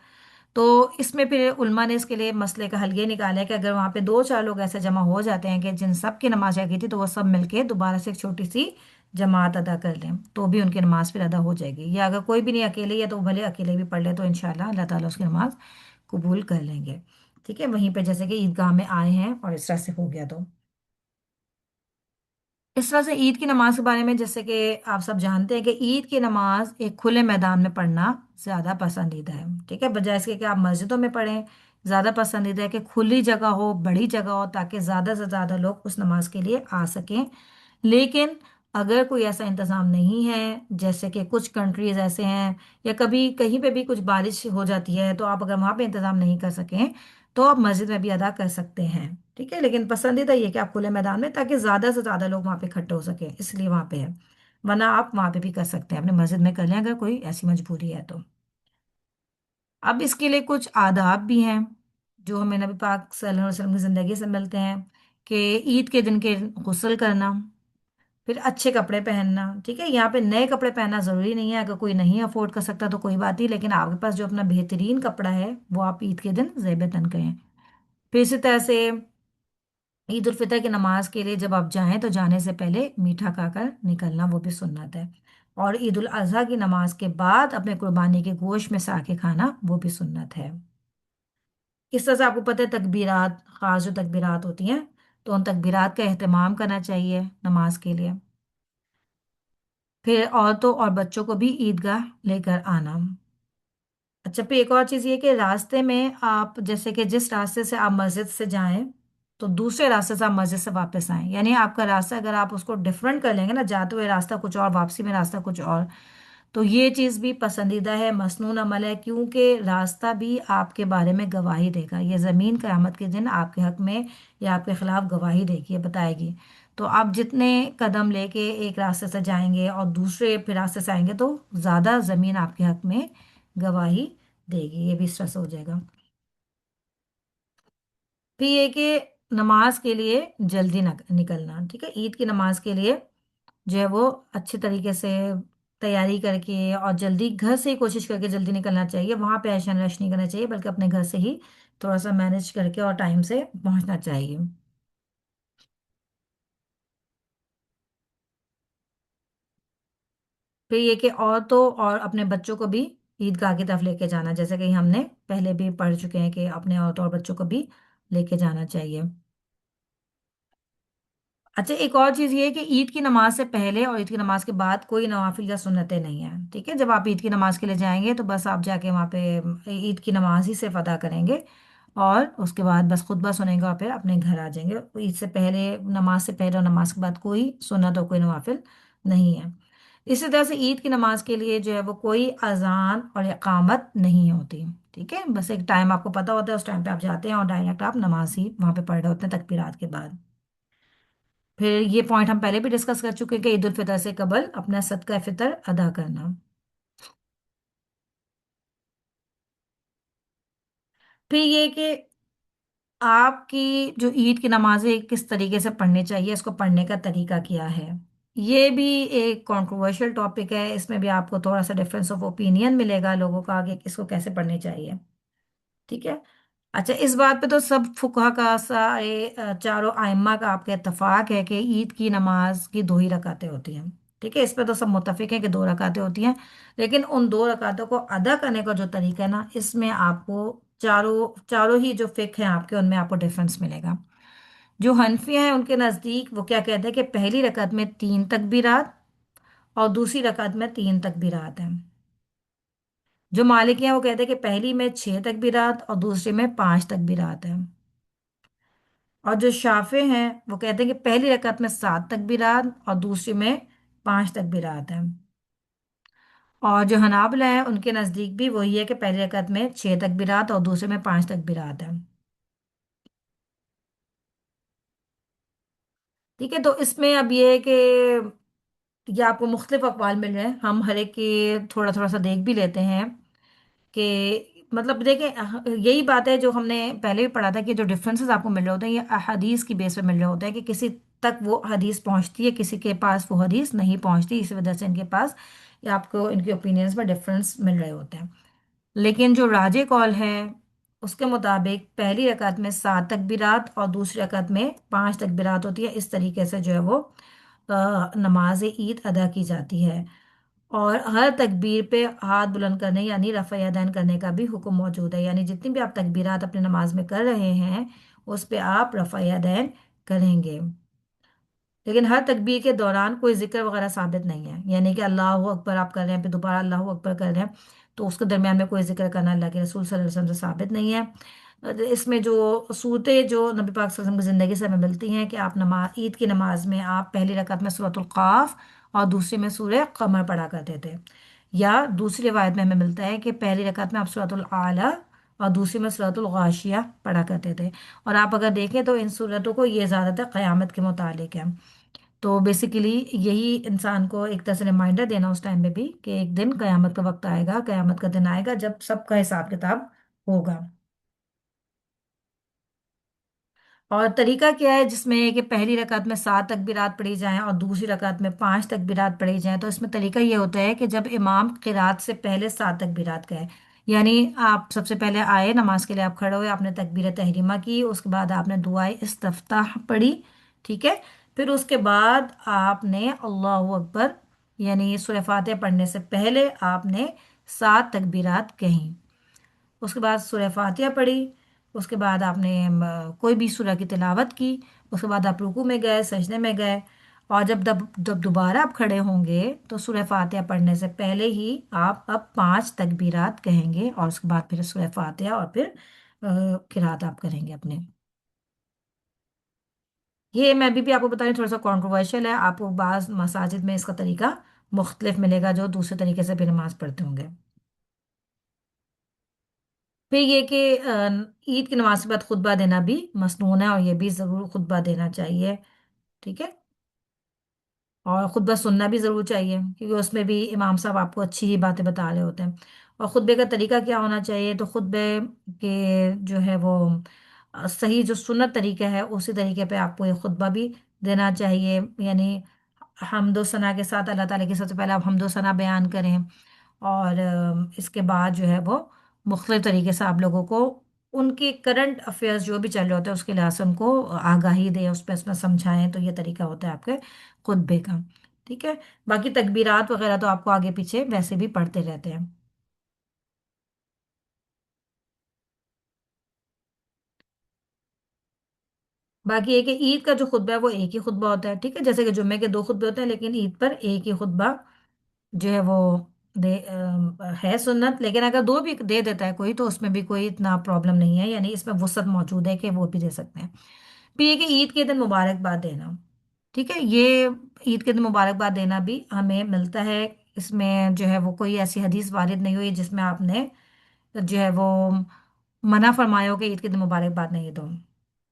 तो इसमें फिर उल्मा ने इसके लिए मसले का हल ये निकाला है कि अगर वहाँ पे दो चार लोग ऐसे जमा हो जाते हैं कि जिन सब की नमाज रह गई थी, तो वो सब मिलके दोबारा से एक छोटी सी जमात अदा कर लें, तो भी उनकी नमाज फिर अदा हो जाएगी। या अगर कोई भी नहीं अकेले, या तो भले अकेले भी पढ़ ले, तो इंशाल्लाह अल्लाह ताला उसकी नमाज कबूल कर लेंगे, ठीक है, वहीं पे जैसे कि ईदगाह में आए हैं और इस तरह से हो गया। तो इस तरह से ईद की नमाज के बारे में, जैसे कि आप सब जानते हैं कि ईद की नमाज एक खुले मैदान में पढ़ना ज़्यादा पसंदीदा है, ठीक है, बजाय इसके कि आप मस्जिदों में पढ़ें। ज़्यादा पसंदीदा है कि खुली जगह हो, बड़ी जगह हो, ताकि ज़्यादा से ज़्यादा लोग उस नमाज के लिए आ सकें। लेकिन अगर कोई ऐसा इंतज़ाम नहीं है, जैसे कि कुछ कंट्रीज़ ऐसे हैं, या कभी कहीं पे भी कुछ बारिश हो जाती है, तो आप अगर वहाँ पे इंतज़ाम नहीं कर सकें, तो आप मस्जिद में भी अदा कर सकते हैं, ठीक है, लेकिन पसंदीदा ये कि आप खुले मैदान में, ताकि ज़्यादा से ज़्यादा लोग वहाँ पे इकट्ठे हो सकें, इसलिए वहाँ पे है। वरना आप वहाँ पे भी कर सकते हैं, अपने मस्जिद में कर लें अगर कोई ऐसी मजबूरी है तो। अब इसके लिए कुछ आदाब भी हैं जो हमें नबी पाक सल्लल्लाहु अलैहि वसल्लम की ज़िंदगी से मिलते हैं, कि ईद के दिन के गुस्ल करना, फिर अच्छे कपड़े पहनना, ठीक है, यहाँ पे नए कपड़े पहनना ज़रूरी नहीं है, अगर कोई नहीं अफोर्ड कर सकता तो कोई बात नहीं, लेकिन आपके पास जो अपना बेहतरीन कपड़ा है वो आप ईद के दिन ज़ेब तन करें। फिर इसी तरह से ईद उल फितर की नमाज के लिए जब आप जाएं, तो जाने से पहले मीठा खाकर निकलना, वो भी सुन्नत है। और ईद उल अजहा की नमाज के बाद अपने कुर्बानी के गोश्त में साके खाना, वो भी सुन्नत है। इस तरह से आपको पता है तकबीरात, खास जो तकबीरात होती हैं, तो उन तकबीरात का एहतमाम करना चाहिए नमाज के लिए। फिर औरतों और बच्चों को भी ईदगाह लेकर आना। अच्छा, फिर एक और चीज़ ये कि रास्ते में आप, जैसे कि जिस रास्ते से आप मस्जिद से जाएं, तो दूसरे रास्ते से आप मस्जिद से वापस आएं, यानी आपका रास्ता अगर आप उसको डिफरेंट कर लेंगे ना, जाते हुए रास्ता कुछ और, वापसी में रास्ता कुछ और, तो ये चीज़ भी पसंदीदा है, मसनून अमल है, क्योंकि रास्ता भी आपके बारे में गवाही देगा। ये ज़मीन क़यामत के दिन आपके हक में या आपके खिलाफ गवाही देगी, ये बताएगी। तो आप जितने कदम लेके एक रास्ते से जाएंगे और दूसरे फिर रास्ते से आएंगे, तो ज़्यादा ज़मीन आपके हक में गवाही देगी, ये भी इस तरह से हो जाएगा। फिर ये कि नमाज के लिए जल्दी निकलना, ठीक है, ईद की नमाज के लिए जो है वो अच्छे तरीके से तैयारी करके और जल्दी घर से ही कोशिश करके जल्दी निकलना चाहिए, वहाँ पे ऐश रश नहीं करना चाहिए, बल्कि अपने घर से ही थोड़ा सा मैनेज करके और टाइम से पहुँचना चाहिए। پھر یہ کہ عورتوں اور اپنے بچوں کو بھی عیدگاہ کی طرف لے کے جانا، جیسے کہ ہم نے پہلے بھی پڑھ چکے ہیں کہ اپنے عورتوں اور بچوں کو بھی لے کے جانا چاہیے۔ اچھا، ایک اور چیز یہ ہے کہ عید کی نماز سے پہلے اور عید کی نماز کے بعد کوئی نوافل یا سنتیں نہیں ہیں، ٹھیک ہے؟ جب آپ عید کی نماز کے لیے جائیں گے تو بس آپ جا کے وہاں پہ عید کی نماز ہی صرف ادا کریں گے، اور اس کے بعد بس خطبہ سنیں گے اور پھر اپنے گھر آ جائیں گے۔ عید سے پہلے، نماز سے پہلے اور نماز کے بعد کوئی سنت اور کوئی نوافل نہیں ہے۔ اسی طرح سے عید کی نماز کے لیے جو ہے وہ کوئی اذان اور اقامت نہیں ہوتی، ٹھیک ہے؟ بس ایک ٹائم آپ کو پتہ ہوتا ہے، اس ٹائم پہ آپ جاتے ہیں اور ڈائریکٹ آپ نماز ہی وہاں پہ پڑھ رہے ہوتے ہیں تکبیرات کے بعد۔ پھر یہ پوائنٹ ہم پہلے بھی ڈسکس کر چکے ہیں کہ عید الفطر سے قبل اپنا صدقہ فطر ادا کرنا۔ پھر یہ کہ آپ کی جو عید کی نمازیں کس طریقے سے پڑھنی چاہیے، اس کو پڑھنے کا طریقہ کیا ہے، یہ بھی ایک کنٹروورشل ٹاپک ہے۔ اس میں بھی آپ کو تھوڑا سا ڈفرینس آف اوپینین ملے گا لوگوں کا کہ اس کو کیسے پڑھنی چاہیے، ٹھیک ہے؟ اچھا، اس بات پہ تو سب فقہا کا سارے چاروں ائمہ کا آپ کا اتفاق ہے کہ عید کی نماز کی دو ہی رکعتیں ہوتی ہیں، ٹھیک ہے؟ اس پہ تو سب متفق ہیں کہ دو رکعتیں ہوتی ہیں، لیکن ان دو رکعتوں کو ادا کرنے کا جو طریقہ ہے نا، اس میں آپ کو چاروں چاروں ہی جو فقہ ہیں آپ کے، ان میں آپ کو ڈفرینس ملے گا۔ جو حنفیہ ہیں ان کے نزدیک وہ کیا کہتے ہیں کہ پہلی رکعت میں 3 تکبیرات اور دوسری رکعت میں 3 تکبیرات ہیں۔ جو مالکی ہیں وہ کہتے ہیں کہ پہلی میں 6 تکبیرات اور دوسری میں 5 تکبیرات ہیں۔ اور جو شافع ہیں وہ کہتے ہیں کہ پہلی رکعت میں 7 تکبیرات اور دوسری میں 5 تکبیرات ہیں۔ اور جو حنابلہ ہیں ان کے نزدیک بھی وہی ہے کہ پہلی رکعت میں 6 تکبیرات اور دوسرے میں 5 تکبیرات ہیں، ٹھیک ہے؟ تو اس میں اب یہ ہے کہ یہ آپ کو مختلف اقوال مل رہے ہیں، ہم ہر ایک کے تھوڑا تھوڑا سا دیکھ بھی لیتے ہیں کہ مطلب دیکھیں، یہی بات ہے جو ہم نے پہلے بھی پڑھا تھا کہ جو ڈفرینسز آپ کو مل رہے ہوتے ہیں یہ احادیث کی بیس پہ مل رہے ہوتے ہیں، کہ کسی تک وہ حدیث پہنچتی ہے، کسی کے پاس وہ حدیث نہیں پہنچتی، اسی وجہ سے ان کے پاس یا آپ کو ان کے اوپینینز میں ڈفرینس مل رہے ہوتے ہیں۔ لیکن جو راجح قول ہے اس کے مطابق پہلی رکعت میں 7 تکبیرات اور دوسری رکعت میں 5 تکبیرات ہوتی ہے، اس طریقے سے جو ہے وہ نماز عید ادا کی جاتی ہے۔ اور ہر تکبیر پہ ہاتھ بلند کرنے یعنی رفع یدین کرنے کا بھی حکم موجود ہے، یعنی جتنی بھی آپ تکبیرات اپنی نماز میں کر رہے ہیں اس پہ آپ رفع یدین کریں گے، لیکن ہر تکبیر کے دوران کوئی ذکر وغیرہ ثابت نہیں ہے، یعنی کہ اللہ اکبر آپ کر رہے ہیں پھر دوبارہ اللہ اکبر کر رہے ہیں تو اس کے درمیان میں کوئی ذکر کرنا اللہ کے رسول صلی اللہ علیہ وسلم سے ثابت نہیں ہے۔ اس میں جو صورتیں جو نبی پاک صلی اللہ علیہ وسلم کی زندگی سے ہمیں ملتی ہیں کہ آپ نماز عید کی نماز میں آپ پہلی رکعت میں سورۃ القاف اور دوسری میں سورہ قمر پڑھا کرتے تھے، یا دوسری روایت میں ہمیں ملتا ہے کہ پہلی رکعت میں آپ سورۃ الاعلیٰ اور دوسری میں سورۃ الغاشیہ پڑھا کرتے تھے۔ اور آپ اگر دیکھیں تو ان صورتوں کو یہ زیادہ تر قیامت کے متعلق ہے، تو بیسیکلی یہی انسان کو ایک طرح سے ریمائنڈر دینا اس ٹائم میں بھی کہ ایک دن قیامت کا وقت آئے گا، قیامت کا دن آئے گا جب سب کا حساب کتاب ہوگا۔ اور طریقہ کیا ہے جس میں کہ پہلی رکعت میں 7 تکبیرات پڑھی جائیں اور دوسری رکعت میں 5 تکبیرات پڑھی جائیں، تو اس میں طریقہ یہ ہوتا ہے کہ جب امام قرات سے پہلے 7 تکبیرات کہے، یعنی آپ سب سے پہلے آئے نماز کے لیے، آپ کھڑے ہوئے، آپ نے تکبیر تحریمہ کی، اس کے بعد آپ نے دعائے استفتاح پڑھی، ٹھیک ہے؟ پھر اس کے بعد آپ نے اللہ اکبر یعنی سورہ فاتحہ پڑھنے سے پہلے آپ نے 7 تکبیرات کہیں، اس کے بعد سورہ فاتحہ پڑھی، اس کے بعد آپ نے کوئی بھی سورہ کی تلاوت کی، اس کے بعد آپ رکوع میں گئے، سجدے میں گئے، اور جب دوبارہ آپ کھڑے ہوں گے تو سورہ فاتحہ پڑھنے سے پہلے ہی آپ اب 5 تکبیرات کہیں گے، اور اس کے بعد پھر سورہ فاتحہ اور پھر قرات آپ کریں گے اپنے۔ یہ میں بھی آپ کو بتا رہی ہوں، تھوڑا سا کنٹروورشل ہے، آپ کو بعض مساجد میں اس کا طریقہ مختلف ملے گا جو دوسرے طریقے سے بھی نماز پڑھتے ہوں گے۔ پھر یہ کہ عید کی نماز کے بعد خطبہ دینا بھی مسنون ہے، اور یہ بھی ضرور خطبہ دینا چاہیے، ٹھیک ہے؟ اور خطبہ سننا بھی ضرور چاہیے کیونکہ اس میں بھی امام صاحب آپ کو اچھی ہی باتیں بتا رہے ہوتے ہیں۔ اور خطبے کا طریقہ کیا ہونا چاہیے، تو خطبے کے جو ہے وہ صحیح جو سنت طریقہ ہے اسی طریقے پہ آپ کو یہ خطبہ بھی دینا چاہیے، یعنی حمد و ثنا کے ساتھ اللہ تعالیٰ کی سب سے پہلے آپ حمد و ثنا بیان کریں، اور اس کے بعد جو ہے وہ مختلف طریقے سے آپ لوگوں کو ان کے کرنٹ افیئرس جو بھی چل رہے ہوتے ہیں اس کے لحاظ سے ان کو آگاہی دیں، اس پہ اس میں سمجھائیں، تو یہ طریقہ ہوتا ہے آپ کے خطبے کا، ٹھیک ہے، باقی تکبیرات وغیرہ تو آپ کو آگے پیچھے ویسے بھی پڑھتے رہتے ہیں۔ باقی یہ کہ عید کا جو خطبہ ہے وہ ایک ہی خطبہ ہوتا ہے، ٹھیک ہے، جیسے کہ جمعے کے دو خطبے ہوتے ہیں، لیکن عید پر ایک ہی خطبہ جو ہے وہ دے ہے سنت، لیکن اگر دو بھی دے دیتا ہے کوئی تو اس میں بھی کوئی اتنا پرابلم نہیں ہے، یعنی اس میں وسعت موجود ہے کہ وہ بھی دے سکتے ہیں۔ پھر یہ کہ عید کے دن مبارکباد دینا، ٹھیک ہے، یہ عید کے دن مبارکباد دینا بھی ہمیں ملتا ہے۔ اس میں جو ہے وہ کوئی ایسی حدیث وارد نہیں ہوئی جس میں آپ نے جو ہے وہ منع فرمایا ہو کہ عید کے دن مبارکباد نہیں دو،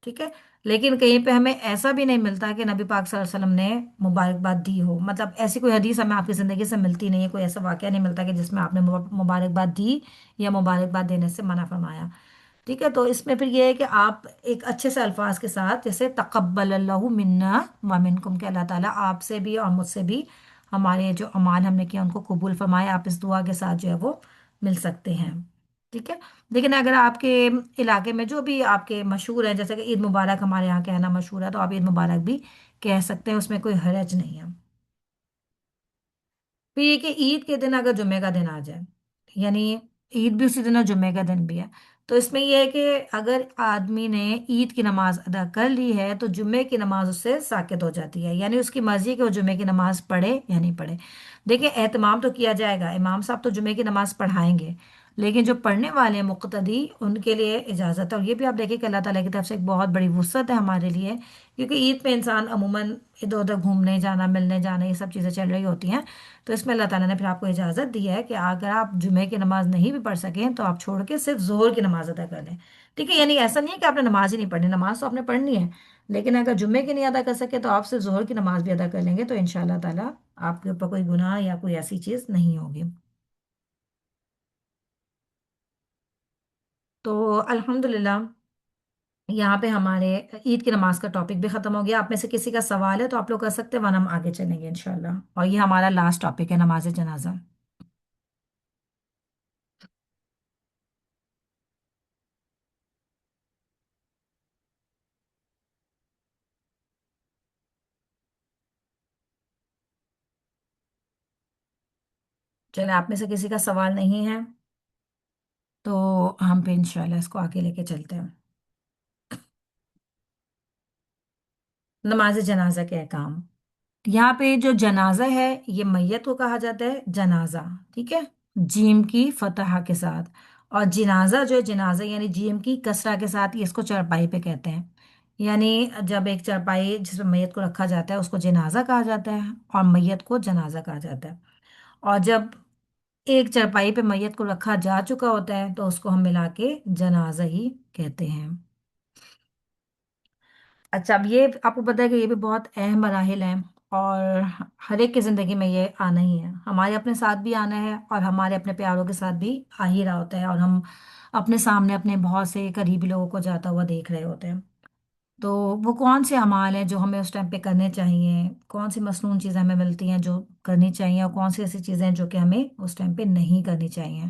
ٹھیک ہے، لیکن کہیں پہ ہمیں ایسا بھی نہیں ملتا کہ نبی پاک صلی اللہ علیہ وسلم نے مبارکباد دی ہو، مطلب ایسی کوئی حدیث ہمیں آپ کی زندگی سے ملتی نہیں ہے، کوئی ایسا واقعہ نہیں ملتا کہ جس میں آپ نے مبارکباد دی یا مبارکباد دینے سے منع فرمایا، ٹھیک ہے۔ تو اس میں پھر یہ ہے کہ آپ ایک اچھے سے الفاظ کے ساتھ، جیسے تقبل اللہ منا و منکم، کہ اللہ تعالیٰ آپ سے بھی اور مجھ سے بھی ہمارے جو اعمال ہم نے کیا ان کو قبول فرمائے، آپ اس دعا کے ساتھ جو ہے وہ مل سکتے ہیں، ٹھیک ہے۔ لیکن اگر آپ کے علاقے میں جو بھی آپ کے مشہور ہے، جیسے کہ عید مبارک ہمارے یہاں کہنا مشہور ہے، تو آپ عید مبارک بھی کہہ سکتے ہیں، اس میں کوئی حرج نہیں ہے۔ پھر یہ کہ عید کے دن اگر جمعے کا دن آ جائے، یعنی عید بھی اسی دن اور جمعے کا دن بھی ہے، تو اس میں یہ ہے کہ اگر آدمی نے عید کی نماز ادا کر لی ہے تو جمعے کی نماز اس سے ساقط ہو جاتی ہے، یعنی اس کی مرضی ہے کہ وہ جمعے کی نماز پڑھے یا نہیں پڑھے۔ دیکھیں، اہتمام تو کیا جائے گا، امام صاحب تو جمعے کی نماز پڑھائیں گے، لیکن جو پڑھنے والے ہیں مقتدی، ان کے لیے اجازت ہے، اور یہ بھی آپ دیکھیں کہ اللہ تعالیٰ کی طرف سے ایک بہت بڑی وسعت ہے ہمارے لیے، کیونکہ عید پہ انسان عموماً ادھر ادھر گھومنے جانا، ملنے جانا، یہ سب چیزیں چل رہی ہوتی ہیں، تو اس میں اللہ تعالیٰ نے پھر آپ کو اجازت دی ہے کہ اگر آپ جمعے کی نماز نہیں بھی پڑھ سکیں تو آپ چھوڑ کے صرف ظہر کی نماز ادا کر لیں، ٹھیک ہے، یعنی ایسا نہیں ہے کہ آپ نے نماز ہی نہیں پڑھنی، نماز تو آپ نے پڑھنی ہے، لیکن اگر جمعے کی نہیں ادا کر سکے تو آپ صرف ظہر کی نماز بھی ادا کر لیں گے تو ان شاء اللہ تعالیٰ آپ کے اوپر کوئی گناہ یا کوئی ایسی چیز نہیں ہوگی۔ تو الحمدللہ یہاں پہ ہمارے عید کی نماز کا ٹاپک بھی ختم ہو گیا۔ آپ میں سے کسی کا سوال ہے تو آپ لوگ کر سکتے ہیں، ورنہ ہم آگے چلیں گے انشاءاللہ، اور یہ ہمارا لاسٹ ٹاپک ہے، نماز جنازہ۔ چلے، آپ میں سے کسی کا سوال نہیں ہے تو ہم پہ انشاءاللہ اس کو آگے لے کے چلتے ہیں۔ نماز جنازہ کے احکام، یہاں پہ جو جنازہ ہے یہ میت کو کہا جاتا ہے جنازہ، ٹھیک ہے، جیم کی فتح کے ساتھ، اور جنازہ جو ہے جنازہ یعنی جیم کی کسرہ کے ساتھ، یہ اس کو چارپائی پہ کہتے ہیں، یعنی جب ایک چارپائی جس میں میت کو رکھا جاتا ہے اس کو جنازہ کہا جاتا ہے، اور میت کو جنازہ کہا جاتا ہے، اور جب ایک چارپائی پہ میت کو رکھا جا چکا ہوتا ہے تو اس کو ہم ملا کے جنازہ ہی کہتے ہیں۔ اچھا، اب یہ آپ کو پتہ ہے کہ یہ بھی بہت اہم مراحل ہیں، اور ہر ایک کی زندگی میں یہ آنا ہی ہے، ہمارے اپنے ساتھ بھی آنا ہے اور ہمارے اپنے پیاروں کے ساتھ بھی آ ہی رہا ہوتا ہے، اور ہم اپنے سامنے اپنے بہت سے قریبی لوگوں کو جاتا ہوا دیکھ رہے ہوتے ہیں۔ تو وہ کون سے اعمال ہیں جو ہمیں اس ٹائم پہ کرنے چاہیے، کون سی مصنون چیزیں ہمیں ملتی ہیں جو کرنی چاہیے، اور کون سی ایسی چیزیں ہیں جو کہ ہمیں اس ٹائم پہ نہیں کرنی چاہیے،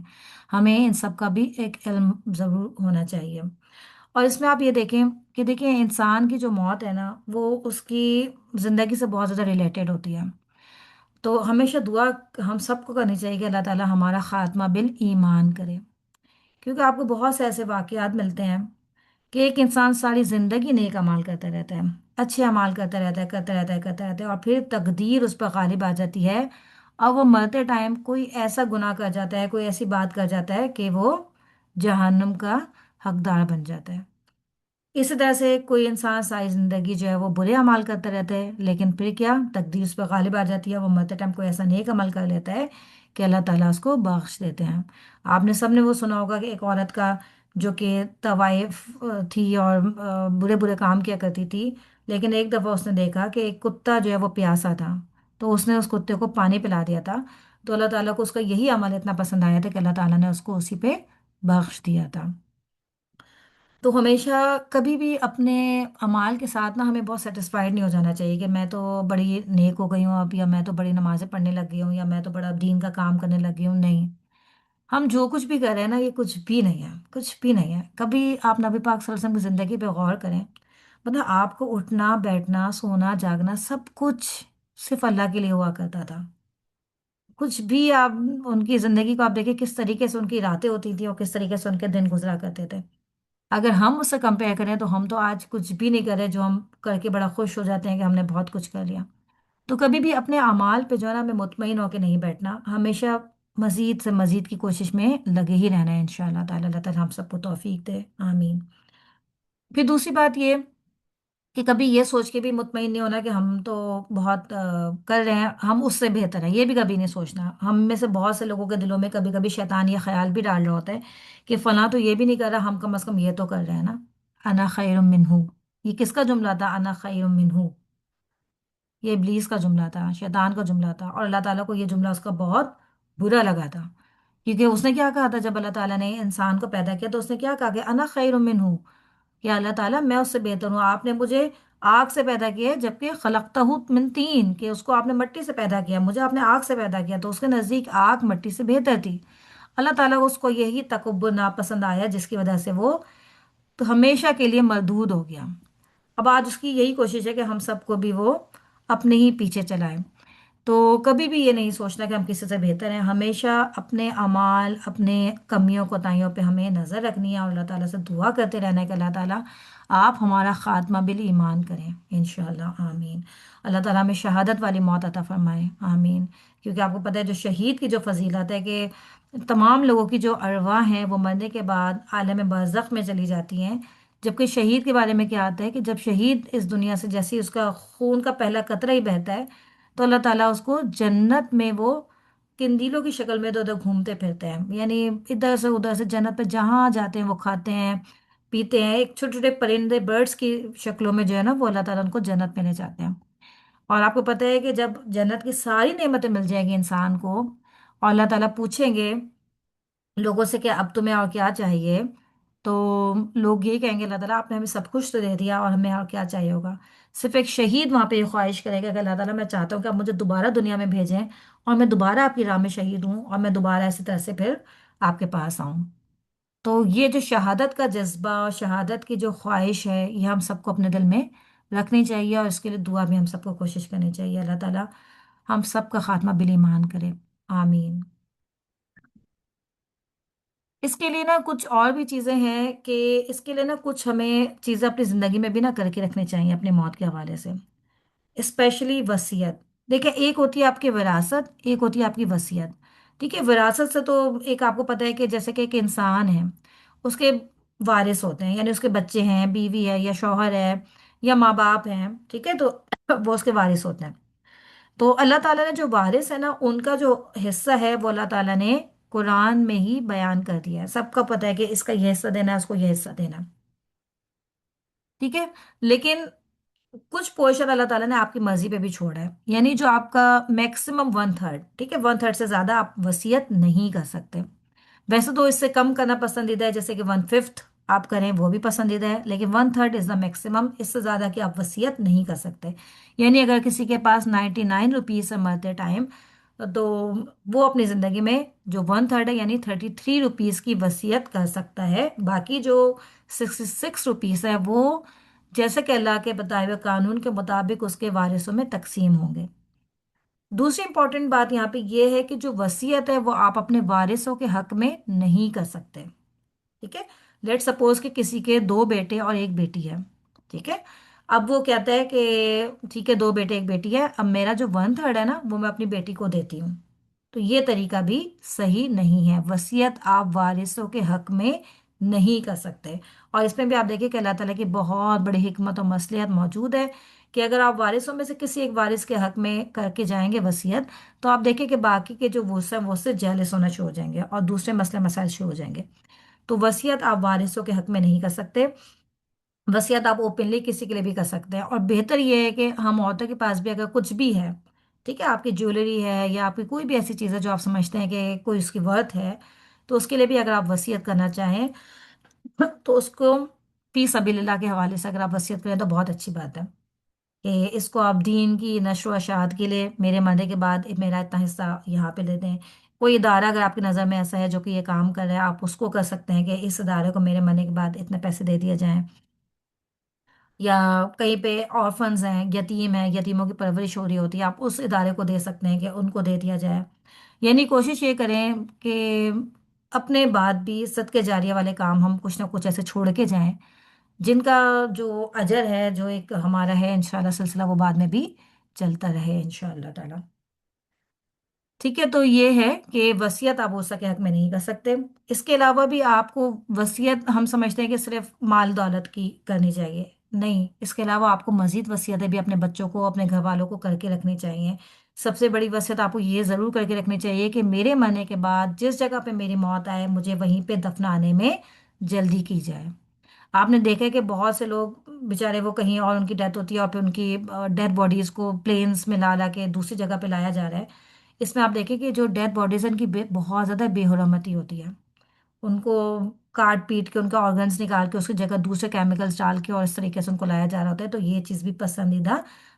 ہمیں ان سب کا بھی ایک علم ضرور ہونا چاہیے۔ اور اس میں آپ یہ دیکھیں کہ دیکھیں انسان کی جو موت ہے نا وہ اس کی زندگی سے بہت زیادہ ریلیٹڈ ہوتی ہے، تو ہمیشہ دعا ہم سب کو کرنی چاہیے کہ اللہ تعالیٰ ہمارا خاتمہ بالایمان کرے، کیونکہ آپ کو بہت سے ایسے واقعات ملتے ہیں کہ ایک انسان ساری زندگی نیک اعمال کرتا رہتا ہے، اچھے اعمال کرتا رہتا ہے، کرتا رہتا ہے، کرتا رہتا ہے، اور پھر تقدیر اس پر غالب آ جاتی ہے، اور وہ مرتے ٹائم کوئی ایسا گناہ کر جاتا ہے، کوئی ایسی بات کر جاتا ہے کہ وہ جہنم کا حقدار بن جاتا ہے۔ اسی طرح سے کوئی انسان ساری زندگی جو ہے وہ برے اعمال کرتا رہتا ہے، لیکن پھر کیا تقدیر اس پہ غالب آ جاتی ہے، وہ مرتے ٹائم کوئی ایسا نیک عمل کر لیتا ہے کہ اللہ تعالیٰ اس کو بخش دیتے ہیں۔ آپ نے سب نے وہ سنا ہوگا کہ ایک عورت کا جو کہ طوائف تھی اور برے برے کام کیا کرتی تھی، لیکن ایک دفعہ اس نے دیکھا کہ ایک کتا جو ہے وہ پیاسا تھا، تو اس نے اس کتے کو پانی پلا دیا تھا، تو اللہ تعالیٰ کو اس کا یہی عمل اتنا پسند آیا تھا کہ اللہ تعالیٰ نے اس کو اسی پہ بخش دیا تھا۔ تو ہمیشہ کبھی بھی اپنے اعمال کے ساتھ نا ہمیں بہت سیٹسفائیڈ نہیں ہو جانا چاہیے کہ میں تو بڑی نیک ہو گئی ہوں اب، یا میں تو بڑی نمازیں پڑھنے لگ گئی ہوں، یا میں تو بڑا دین کا کام کرنے لگ گئی ہوں، نہیں، ہم جو کچھ بھی کر رہے ہیں نا یہ کچھ بھی نہیں ہے، کچھ بھی نہیں ہے۔ کبھی آپ نبی پاک صلی اللہ علیہ وسلم کی زندگی پہ غور کریں، مطلب آپ کو اٹھنا بیٹھنا سونا جاگنا سب کچھ सिर्फ अल्लाह के लिए हुआ करता था। कुछ भी आप उनकी जिंदगी को आप देखिए किस तरीके से उनकी रातें होती थी और किस तरीके से उनके दिन गुजरा करते थे। अगर हम उससे कंपेयर करें तो हम तो आज कुछ भी नहीं कर रहे, जो हम करके बड़ा खुश हो जाते हैं कि हमने बहुत कुछ कर लिया। तो कभी भी अपने अमाल पे जो है ना हमें मुतमईन होकर नहीं बैठना, हमेशा मजीद से मजीद की कोशिश में लगे ही रहना है इंशाअल्लाह ताला। अल्लाह ताला हम सबको तौफीक दे, आमीन। फिर दूसरी बात ये कि कभी ये सोच के भी मुतमईन नहीं होना कि हम तो बहुत कर रहे हैं, हम उससे बेहतर हैं, ये भी कभी नहीं सोचना। हम में से बहुत से लोगों के दिलों में कभी कभी शैतान ये ख्याल भी डाल रहा होता है कि फलां तो ये भी नहीं कर रहा, हम कम से कम ये तो कर रहे हैं ना। अना खैरुम मिन्हु, ये किसका जुमला था? अना खैरुम मिन्हु, ये इब्लीस का जुमला था, शैतान का जुमला था। और अल्लाह ताला को ये जुमला उसका बहुत बुरा लगा था, क्योंकि उसने क्या कहा था जब अल्लाह ताला ने इंसान को पैदा किया, तो उसने क्या कहा कि अना खैरुम मिन्हु, कि अल्लाह ताला मैं उससे बेहतर हूँ। आपने मुझे आग से पैदा किया है, जबकि खलकतहू मिन तीन, कि उसको आपने मिट्टी से पैदा किया, मुझे आपने आग से पैदा किया, तो उसके नज़दीक आग मिट्टी से बेहतर थी। अल्लाह ताला को उसको यही तकब्बुर नापसंद आया, जिसकी वजह से वो तो हमेशा के लिए मरदूद हो गया। अब आज उसकी यही कोशिश है कि हम सबको भी वो अपने ही पीछे चलाए। तो कभी भी ये नहीं सोचना कि हम किसी से बेहतर हैं, हमेशा अपने अमाल, अपने कमियों कोताहियों पे हमें नज़र रखनी है और अल्लाह ताला से दुआ करते रहना है कि अल्लाह ताला आप हमारा खात्मा बिल ईमान करें इंशाअल्लाह, आमीन। अल्लाह ताला हमें शहादत वाली मौत अता फरमाए, आमीन। क्योंकि आपको पता है जो शहीद की जो फजीलत है कि तमाम लोगों की जो अरवाह हैं वो मरने के बाद आलम बरज़ख में चली जाती हैं। जबकि शहीद के बारे में क्या आता है कि जब शहीद इस दुनिया से जैसे ही उसका खून का पहला कतरा ही बहता है, तो अल्लाह ताला उसको जन्नत में वो किंदीलों की शक्ल में इधर उधर घूमते फिरते हैं, यानी इधर से उधर से जन्नत पे जहाँ जाते हैं वो खाते हैं पीते हैं, एक छोटे छोटे परिंदे बर्ड्स की शक्लों में जो है ना वो अल्लाह ताला उनको जन्नत में ले जाते हैं। और आपको पता है कि जब जन्नत की सारी नेमतें मिल जाएंगी इंसान को और अल्लाह ताला पूछेंगे लोगों से कि अब तुम्हें और क्या चाहिए, तो लोग ये कहेंगे अल्लाह ताला आपने हमें सब कुछ तो दे दिया और हमें और क्या चाहिए होगा। सिर्फ एक शहीद वहां पे ये ख्वाहिश करेगा कि अल्लाह ताला मैं चाहता हूँ कि आप मुझे दोबारा दुनिया में भेजें और मैं दोबारा आपकी राह में शहीद हूँ और मैं दोबारा इसी तरह से फिर आपके पास आऊँ। तो ये जो शहादत का जज्बा और शहादत की जो ख्वाहिश है ये हम सबको अपने दिल में रखनी चाहिए और इसके लिए दुआ भी हम सबको कोशिश करनी चाहिए। अल्लाह ताला हम सबका खात्मा बिल ईमान करे, आमीन। इसके लिए ना कुछ और भी चीज़ें हैं कि इसके लिए ना कुछ हमें चीज़ें अपनी ज़िंदगी में भी ना करके रखनी चाहिए अपनी मौत के हवाले से, स्पेशली वसीयत। देखिए एक होती है आपकी विरासत, एक होती है आपकी वसीयत। ठीक है, विरासत से तो एक आपको पता है कि जैसे कि एक इंसान है, उसके वारिस होते हैं, यानी उसके बच्चे हैं, बीवी है या शौहर है या माँ बाप हैं, ठीक है, तो वो उसके वारिस होते हैं। तो अल्लाह ताला ने जो वारिस है ना उनका जो हिस्सा है वो अल्लाह ताला ने कुरान में ही बयान कर दिया है, सबका पता है कि इसका ये हिस्सा देना है, उसको ये हिस्सा देना है। ठीक है, लेकिन कुछ पोर्शन अल्लाह ताला ने आपकी मर्जी पे भी छोड़ा है, यानी जो आपका मैक्सिमम वन थर्ड, ठीक है, वन थर्ड से ज्यादा आप वसीयत नहीं कर सकते। वैसे तो इससे कम करना पसंदीदा है, जैसे कि वन फिफ्थ आप करें वो भी पसंदीदा है, लेकिन one third is the maximum, इससे ज्यादा की आप वसीयत नहीं कर सकते। यानी अगर किसी के पास 99 रुपीज है मरते टाइम, तो वो अपनी जिंदगी में जो वन थर्ड है यानी 33 रुपीज की वसीयत कर सकता है। बाकी जो 66 रुपीज है वो जैसे कि अल्लाह के बताए हुए कानून के मुताबिक उसके वारिसों में तकसीम होंगे। दूसरी इंपॉर्टेंट बात यहाँ पे ये है कि जो वसीयत है वो आप अपने वारिसों के हक में नहीं कर सकते। ठीक है, लेट सपोज कि किसी के दो बेटे और एक बेटी है, ठीक है। अब वो कहता है कि ठीक है दो बेटे एक बेटी है, अब मेरा जो वन थर्ड है ना वो मैं अपनी बेटी को देती हूँ। तो ये तरीका भी सही नहीं है, वसीयत आप वारिसों के हक में नहीं कर सकते। और इसमें भी आप देखिए कि अल्लाह ताला की बहुत बड़ी हिकमत और मसलियत मौजूद है कि अगर आप वारिसों में से किसी एक वारिस के हक में करके जाएंगे वसीयत, तो आप देखिए कि बाकी के जो वो सब वो उससे जेलस होना शुरू हो जाएंगे और दूसरे मसले मसाइल शुरू हो जाएंगे। तो वसीयत आप वारिसों के हक में नहीं कर सकते। वसीयत आप ओपनली किसी के लिए भी कर सकते हैं, और बेहतर ये है कि हम औरतों के पास भी अगर कुछ भी है, ठीक है, आपकी ज्वेलरी है या आपकी कोई भी ऐसी चीज़ है जो आप समझते हैं कि कोई उसकी वर्थ है, तो उसके लिए भी अगर आप वसीयत करना चाहें तो उसको फी सबिलिल्लाह के हवाले से अगर आप वसीयत करें तो बहुत अच्छी बात है कि इसको आप दीन की नशो अशात के लिए मेरे मरने के बाद मेरा इतना हिस्सा यहाँ पे दे दें। कोई इदारा अगर आपकी नज़र में ऐसा है जो कि ये काम कर रहा है, आप उसको कर सकते हैं कि इस इदारे को मेरे मरने के बाद इतने पैसे दे दिए जाएं। یا کہیں پہ orphans ہیں، یتیم ہیں، یتیموں کی پرورش ہو رہی ہوتی ہے، آپ اس ادارے کو دے سکتے ہیں کہ ان کو دے دیا جائے. یعنی کوشش یہ کریں کہ اپنے بعد بھی صدقے جاریہ والے کام ہم کچھ نہ کچھ ایسے چھوڑ کے جائیں جن کا جو اجر ہے، جو ایک ہمارا ہے انشاءاللہ سلسلہ، وہ بعد میں بھی چلتا رہے انشاءاللہ تعالی. ٹھیک ہے، تو یہ ہے کہ وصیت آپ ورثہ کے حق میں نہیں کر سکتے. اس کے علاوہ بھی آپ کو وصیت ہم سمجھتے ہیں کہ صرف مال دولت کی کرنی چاہیے. نہیں، اس کے علاوہ آپ کو مزید وصیتیں بھی اپنے بچوں کو، اپنے گھر والوں کو کر کے رکھنی چاہیے. سب سے بڑی وصیت آپ کو یہ ضرور کر کے رکھنی چاہیے کہ میرے مرنے کے بعد جس جگہ پہ میری موت آئے مجھے وہیں پہ دفنانے میں جلدی کی جائے. آپ نے دیکھا ہے کہ بہت سے لوگ بیچارے وہ کہیں اور ان کی ڈیتھ ہوتی ہے اور پھر ان کی ڈیڈ باڈیز کو پلینس میں لا لا کے دوسری جگہ پہ لایا جا رہا ہے. اس میں آپ دیکھیں کہ جو ڈیڈ باڈیز ہیں ان کی بہت زیادہ بے حرمتی ہوتی ہے. ان کو کاٹ پیٹ کے ان کا آرگنس نکال کے اس کی جگہ دوسرے کیمیکلز ڈال کے اور اس طریقے سے ان کو لایا جا رہا ہوتا ہے، تو یہ چیز بھی پسندیدہ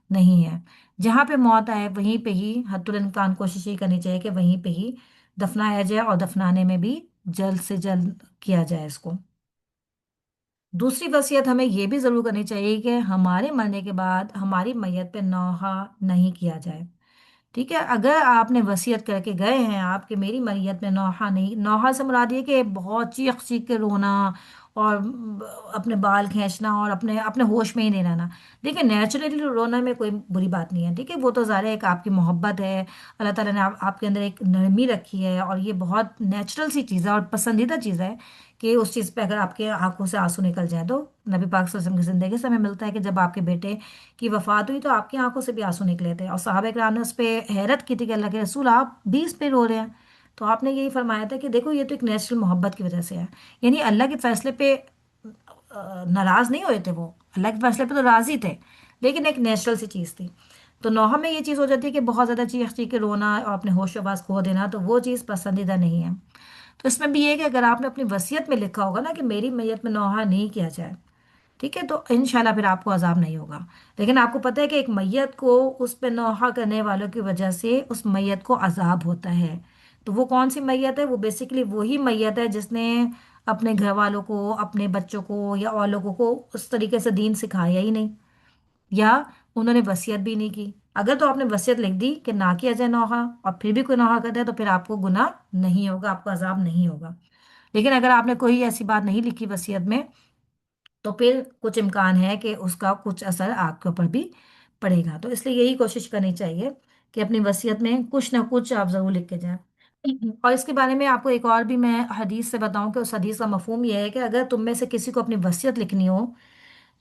نہیں ہے. جہاں پہ موت آئے وہیں پہ ہی حتی الامکان کوشش یہ کرنی چاہیے کہ وہیں پہ ہی دفنایا جائے، اور دفنانے میں بھی جلد سے جلد کیا جائے اس کو. دوسری وصیت ہمیں یہ بھی ضرور کرنی چاہیے کہ ہمارے مرنے کے بعد ہماری میت پہ نوحہ نہیں کیا جائے. ٹھیک ہے، اگر آپ نے وصیت کر کے گئے ہیں آپ کہ میری میت میں نوحہ نہیں، نوحہ سے مراد یہ کہ بہت چیخ چیخ کے رونا اور اپنے بال کھینچنا اور اپنے اپنے ہوش میں ہی نہیں رہنا. دیکھیں نیچرلی رونا میں کوئی بری بات نہیں ہے، ٹھیک ہے، وہ تو ظاہر ہے ایک آپ کی محبت ہے. اللہ تعالیٰ نے آپ کے اندر ایک نرمی رکھی ہے اور یہ بہت نیچرل سی چیز ہے اور پسندیدہ چیز ہے کہ اس چیز پہ اگر آپ کے آنکھوں سے آنسو نکل جائیں. تو نبی پاک صلی اللہ علیہ وسلم کی زندگی سے ہمیں ملتا ہے کہ جب آپ کے بیٹے کی وفات ہوئی تو آپ کی آنکھوں سے بھی آنسو نکلے تھے، اور صحابہ کرام نے اس پہ حیرت کی تھی کہ اللہ کے رسول آپ بھی اس پہ رو رہے ہیں. تو آپ نے یہی فرمایا تھا کہ دیکھو یہ تو ایک نیچرل محبت کی وجہ سے ہے. یعنی اللہ کے فیصلے پہ ناراض نہیں ہوئے تھے، وہ اللہ کے فیصلے پہ تو راضی تھے، لیکن ایک نیچرل سی چیز تھی. تو نوحہ میں یہ چیز ہو جاتی ہے کہ بہت زیادہ چیخ چیخ کے رونا اور اپنے ہوش و آواز کھو دینا، تو وہ چیز پسندیدہ نہیں ہے. تو اس میں بھی یہ ہے کہ اگر آپ نے اپنی وصیت میں لکھا ہوگا نا کہ میری میت میں نوحہ نہیں کیا جائے، ٹھیک ہے، تو انشاءاللہ پھر آپ کو عذاب نہیں ہوگا. لیکن آپ کو پتہ ہے کہ ایک میت کو اس پہ نوحہ کرنے والوں کی وجہ سے اس میت کو عذاب ہوتا ہے. تو وہ کون سی میت ہے؟ وہ بیسیکلی وہی میت ہے جس نے اپنے گھر والوں کو، اپنے بچوں کو یا اور لوگوں کو اس طریقے سے دین سکھایا ہی نہیں، یا انہوں نے وصیت بھی نہیں کی. اگر تو آپ نے وصیت لکھ دی کہ نہ کیا جائے نوحہ اور پھر بھی کوئی نوحہ کرتا ہے تو پھر آپ کو گناہ نہیں ہوگا، آپ کو عذاب نہیں ہوگا. لیکن اگر آپ نے کوئی ایسی بات نہیں لکھی وصیت میں تو پھر کچھ امکان ہے کہ اس کا کچھ اثر آپ کے اوپر بھی پڑے گا. تو اس لیے یہی کوشش کرنی چاہیے کہ اپنی وصیت میں کچھ نہ کچھ آپ ضرور لکھ کے جائیں. اور اس کے بارے میں آپ کو ایک اور بھی میں حدیث سے بتاؤں کہ اس حدیث کا مفہوم یہ ہے کہ اگر تم میں سے کسی کو اپنی وصیت لکھنی ہو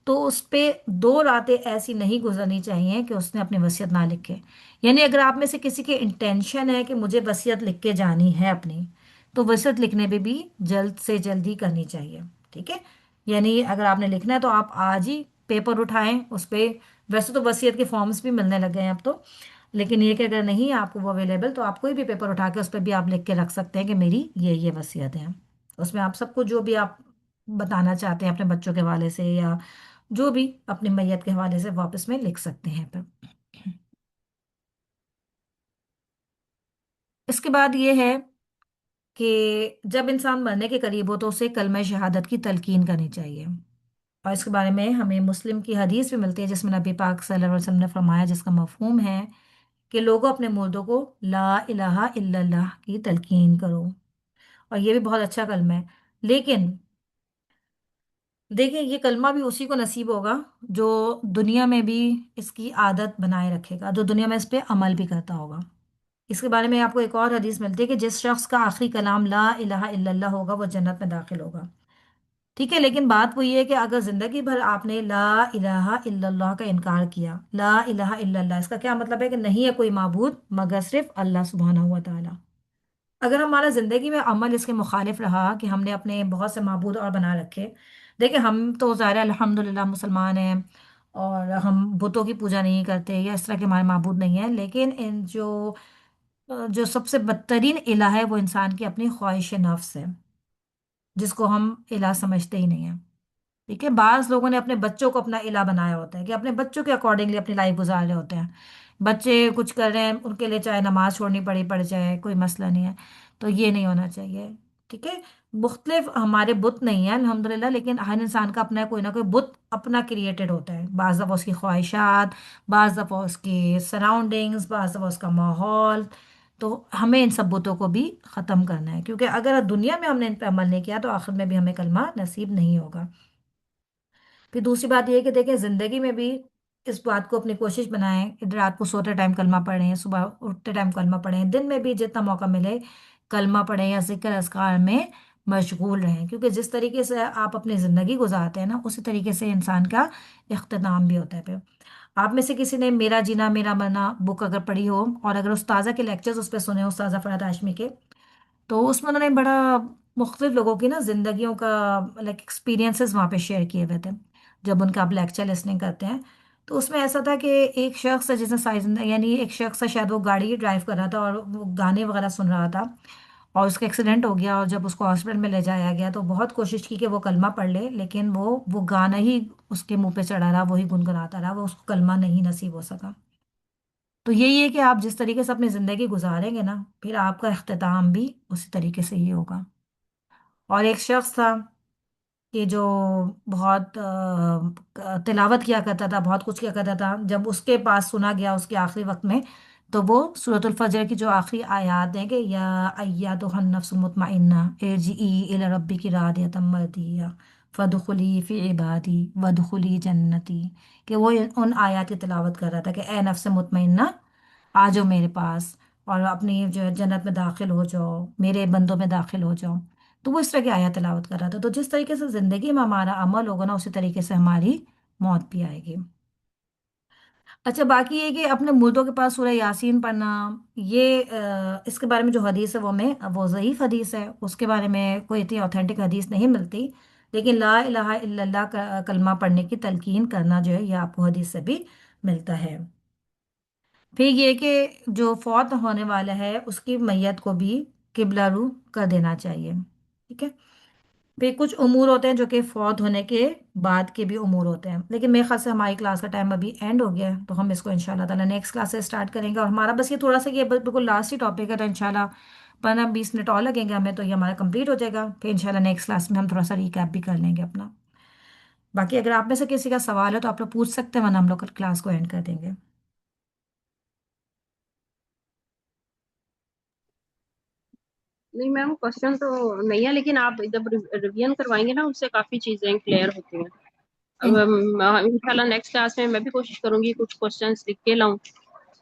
تو اس پہ 2 راتیں ایسی نہیں گزرنی چاہیے کہ اس نے اپنی وصیت نہ لکھے. یعنی اگر آپ میں سے کسی کے انٹینشن ہے کہ مجھے وصیت لکھ کے جانی ہے اپنی، تو وصیت لکھنے پہ بھی جلد سے جلد ہی کرنی چاہیے. ٹھیک ہے، یعنی اگر آپ نے لکھنا ہے تو آپ آج ہی پیپر اٹھائیں اس پہ. ویسے تو وصیت کے فارمز بھی ملنے لگے ہیں اب تو، لیکن یہ کہ اگر نہیں ہے آپ کو وہ اویلیبل تو آپ کوئی بھی پیپر اٹھا کے اس پہ بھی آپ لکھ کے رکھ سکتے ہیں کہ میری یہ وصیت ہے. اس میں آپ سب کچھ جو بھی آپ بتانا چاہتے ہیں اپنے بچوں کے حوالے سے یا جو بھی اپنی میت کے حوالے سے واپس میں لکھ سکتے ہیں پھر. اس کے بعد یہ ہے کہ جب انسان مرنے کے قریب ہو تو اسے کلمہ شہادت کی تلقین کرنی چاہیے. اور اس کے بارے میں ہمیں مسلم کی حدیث بھی ملتی ہے جس میں نبی پاک صلی اللہ علیہ وسلم نے فرمایا، جس کا مفہوم ہے کہ لوگوں اپنے مردوں کو لا الہ الا اللہ کی تلقین کرو. اور یہ بھی بہت اچھا کلمہ ہے، لیکن دیکھیں یہ کلمہ بھی اسی کو نصیب ہوگا جو دنیا میں بھی اس کی عادت بنائے رکھے گا، جو دنیا میں اس پہ عمل بھی کرتا ہوگا. اس کے بارے میں آپ کو ایک اور حدیث ملتی ہے کہ جس شخص کا آخری کلام لا الہ الا اللہ ہوگا وہ جنت میں داخل ہوگا. ٹھیک ہے، لیکن بات وہ یہ ہے کہ اگر زندگی بھر آپ نے لا الہ الا اللہ کا انکار کیا، لا الہ الا اللہ اس کا کیا مطلب ہے کہ نہیں ہے کوئی معبود مگر صرف اللہ سبحانہ ہوا تعالیٰ. اگر ہمارا زندگی میں عمل اس کے مخالف رہا کہ ہم نے اپنے بہت سے معبود اور بنا رکھے. دیکھیں ہم تو ظاہر الحمد للہ مسلمان ہیں اور ہم بتوں کی پوجا نہیں کرتے یا اس طرح کے ہمارے معبود نہیں ہیں، لیکن ان جو سب سے بدترین الہ ہے وہ انسان کی اپنی خواہش نفس ہے، جس کو ہم الہ سمجھتے ہی نہیں ہیں. ٹھیک ہے، بعض لوگوں نے اپنے بچوں کو اپنا الہ بنایا ہوتا ہے کہ اپنے بچوں کے اکارڈنگلی اپنی لائف گزار رہے ہوتے ہیں. بچے کچھ کر رہے ہیں ان کے لیے چاہے نماز چھوڑنی پڑے پڑ جائے، کوئی مسئلہ نہیں ہے. تو یہ نہیں ہونا چاہیے. ٹھیک ہے، مختلف ہمارے بت نہیں ہیں الحمدللہ، لیکن ہر انسان کا اپنا کوئی نہ کوئی بت اپنا کریٹڈ ہوتا ہے، بعض دفعہ اس کی خواہشات، بعض دفعہ اس کی سراؤنڈنگز، بعض دفعہ اس کا ماحول. تو ہمیں ان سب بتوں کو بھی ختم کرنا ہے، کیونکہ اگر دنیا میں ہم نے ان پہ عمل نہیں کیا تو آخر میں بھی ہمیں کلمہ نصیب نہیں ہوگا. پھر دوسری بات یہ ہے کہ دیکھیں زندگی میں بھی اس بات کو اپنی کوشش بنائیں کہ رات کو سوتے ٹائم کلمہ پڑھیں، صبح اٹھتے ٹائم کلمہ پڑھیں، دن میں بھی جتنا موقع ملے کلمہ پڑھیں یا ذکر اذکار میں مشغول رہیں، کیونکہ جس طریقے سے آپ اپنی زندگی گزارتے ہیں نا اسی طریقے سے انسان کا اختتام بھی ہوتا ہے. پھر آپ میں سے کسی نے میرا جینا میرا مرنا بک اگر پڑھی ہو اور اگر استاذہ کے لیکچرز اس پہ سنے ہو، استاذہ فرحت ہاشمی کے، تو اس میں انہوں نے بڑا مختلف لوگوں کی نا زندگیوں کا لائک ایکسپیرینسز وہاں پہ شیئر کیے ہوئے تھے جب ان کا آپ لیکچر لسننگ کرتے ہیں. تو اس میں ایسا تھا کہ ایک شخص ہے جس نے ساری زندگی، یعنی ایک شخص ہے شاید وہ گاڑی ڈرائیو کر رہا تھا اور وہ گانے وغیرہ سن رہا تھا اور اس کا ایکسیڈنٹ ہو گیا، اور جب اس کو ہاسپٹل میں لے جایا گیا تو بہت کوشش کی کہ وہ کلمہ پڑھ لے، لیکن وہ گانا ہی اس کے منہ پہ چڑھا رہا، وہی گنگناتا رہا، وہ اس کو کلمہ نہیں نصیب ہو سکا. تو یہی ہے کہ آپ جس طریقے سے اپنی زندگی گزاریں گے نا پھر آپ کا اختتام بھی اسی طریقے سے ہی ہوگا. اور ایک شخص تھا کہ جو بہت تلاوت کیا کرتا تھا، بہت کچھ کیا کرتا تھا، جب اس کے پاس سنا گیا اس کے آخری وقت میں تو وہ سورۃ الفجر کی جو آخری آیات ہیں کہ یا ایتھا النفس المطمئنہ ارجعی الی ربک راضیۃ مرضیہ فادخلی فی عبادی وادخلی جنتی، کہ وہ ان آیات کی تلاوت کر رہا تھا کہ اے نفس مطمئنہ آ جاؤ میرے پاس اور اپنی جو ہے جنت میں داخل ہو جاؤ، میرے بندوں میں داخل ہو جاؤ. تو وہ اس طرح کی آیات تلاوت کر رہا تھا. تو جس طریقے سے زندگی میں ہمارا عمل ہوگا نا اسی طریقے سے ہماری موت بھی آئے گی. اچھا باقی یہ کہ اپنے مردوں کے پاس سورہ یاسین پڑھنا، یہ اس کے بارے میں جو حدیث ہے وہ ضعیف حدیث ہے، اس کے بارے میں کوئی اتنی اوتھینٹک حدیث نہیں ملتی، لیکن لا الہ الا اللہ کا کلمہ پڑھنے کی تلقین کرنا جو ہے یہ آپ کو حدیث سے بھی ملتا ہے. پھر یہ کہ جو فوت ہونے والا ہے اس کی میت کو بھی قبلہ رو کر دینا چاہیے. ٹھیک ہے. پھر کچھ امور ہوتے ہیں جو کہ فوت ہونے کے بعد کے بھی امور ہوتے ہیں، لیکن میرے خیال سے ہماری کلاس کا ٹائم ابھی اینڈ ہو گیا ہے تو ہم اس کو انشاءاللہ تعالیٰ نیکسٹ کلاس سے اسٹارٹ کریں گے. اور ہمارا بس یہ تھوڑا سا یہ بالکل لاسٹ ہی ٹاپک ہے، تو انشاءاللہ 15-20 منٹ اور لگیں گے ہمیں تو یہ ہمارا کمپلیٹ ہو جائے گا. پھر انشاءاللہ نیکسٹ کلاس میں ہم تھوڑا سا ریکیپ بھی کر لیں گے اپنا. باقی اگر آپ میں سے کسی کا سوال ہے تو آپ لوگ پوچھ سکتے ہیں ورنہ ہم لوگ کلاس کو اینڈ کر دیں گے. نہیں میم کوشچن تو نہیں ہے، لیکن آپ جب ریویژن کروائیں گے نا اس سے کافی چیزیں کلیئر ہوتی ہیں. اب ان- انشاءاللہ نیکسٹ کلاس میں بھی کوشش کروں گی کچھ کوشچنس لکھ کے لاؤں،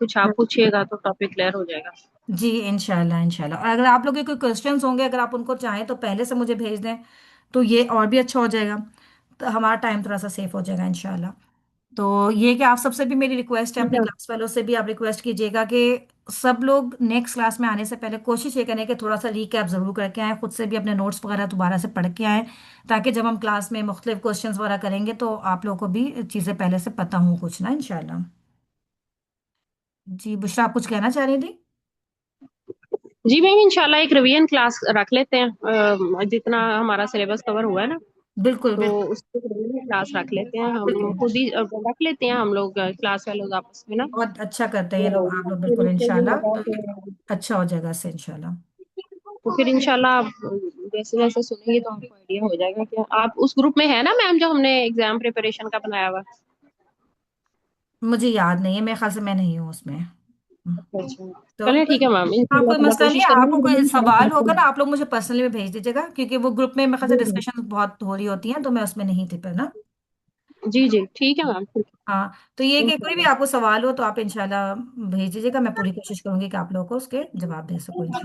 کچھ آپ پوچھیے گا تو ٹاپک کلیئر ہو جائے گا. جی انشاءاللہ انشاءاللہ. اور اگر آپ لوگ کے کوئی کوشچنس ہوں گے اگر آپ ان کو چاہیں تو پہلے سے مجھے بھیج دیں تو یہ اور بھی اچھا ہو جائے گا، تو ہمارا ٹائم تھوڑا سا سیف ہو جائے گا انشاءاللہ. تو یہ کہ آپ سب سے بھی میری ریکویسٹ ہے، ٹھیک اپنے ہے. کلاس والوں سے بھی آپ ریکویسٹ کیجیے گا کہ سب لوگ نیکسٹ کلاس میں آنے سے پہلے کوشش یہ کریں کہ تھوڑا سا ریکیپ ضرور کر کے آئیں، خود سے بھی اپنے نوٹس وغیرہ دوبارہ سے پڑھ کے آئیں، تاکہ جب ہم کلاس میں مختلف کوشچنس وغیرہ کریں گے تو آپ لوگوں کو بھی چیزیں پہلے سے پتہ ہوں کچھ نا انشاءاللہ. جی بشرا آپ کچھ کہنا چاہ رہی تھی؟ جی میم انشاءاللہ ایک ریویژن کلاس رکھ لیتے ہیں، جتنا ہمارا سلیبس کور ہوا ہے نا بالکل تو بالکل اس کو ریویژن کلاس رکھ لیتے ہیں، ہم بالکل. خود ہی رکھ لیتے ہیں ہم لوگ کلاس والے لوگ آپس میں نا. بہت اچھا کرتے ہیں یہ لوگ، تو آپ لوگ پھر بالکل اس سے یہ انشاءاللہ ہوگا تو کہ اچھا ہو جائے گا اس سے انشاءاللہ. تو پھر انشاءاللہ آپ جیسے جیسے سنیں گے تو آپ کو آئیڈیا ہو جائے گا کہ آپ اس گروپ میں ہے نا میم جو ہم نے ایگزام پریپریشن کا بنایا ہوا. مجھے یاد نہیں ہے، میرے خیال سے میں نہیں ہوں اس میں. اچھا تو چلیں ٹھیک ہے میم ہاں انشاءاللہ کوئی تعالیٰ مسئلہ نہیں کوشش ہے، کریں آپ کو کوئی سوال ہوگا نا گے. آپ لوگ مجھے پرسنلی میں بھیج دیجیے گا، کیونکہ وہ گروپ میں میرے خیال سے جی جی ڈسکشن بہت ہو رہی ہوتی ہیں تو میں اس میں نہیں تھی پھر نا. جی جی ٹھیک ہے میم ٹھیک ہاں تو یہ ہے کہ کوئی بھی انشاءاللہ. آپ کو سوال ہو تو آپ انشاءاللہ بھیج دیجیے گا، میں پوری کوشش کروں گی کہ آپ لوگوں کو اس کے جواب دے سکوں انشاءاللہ.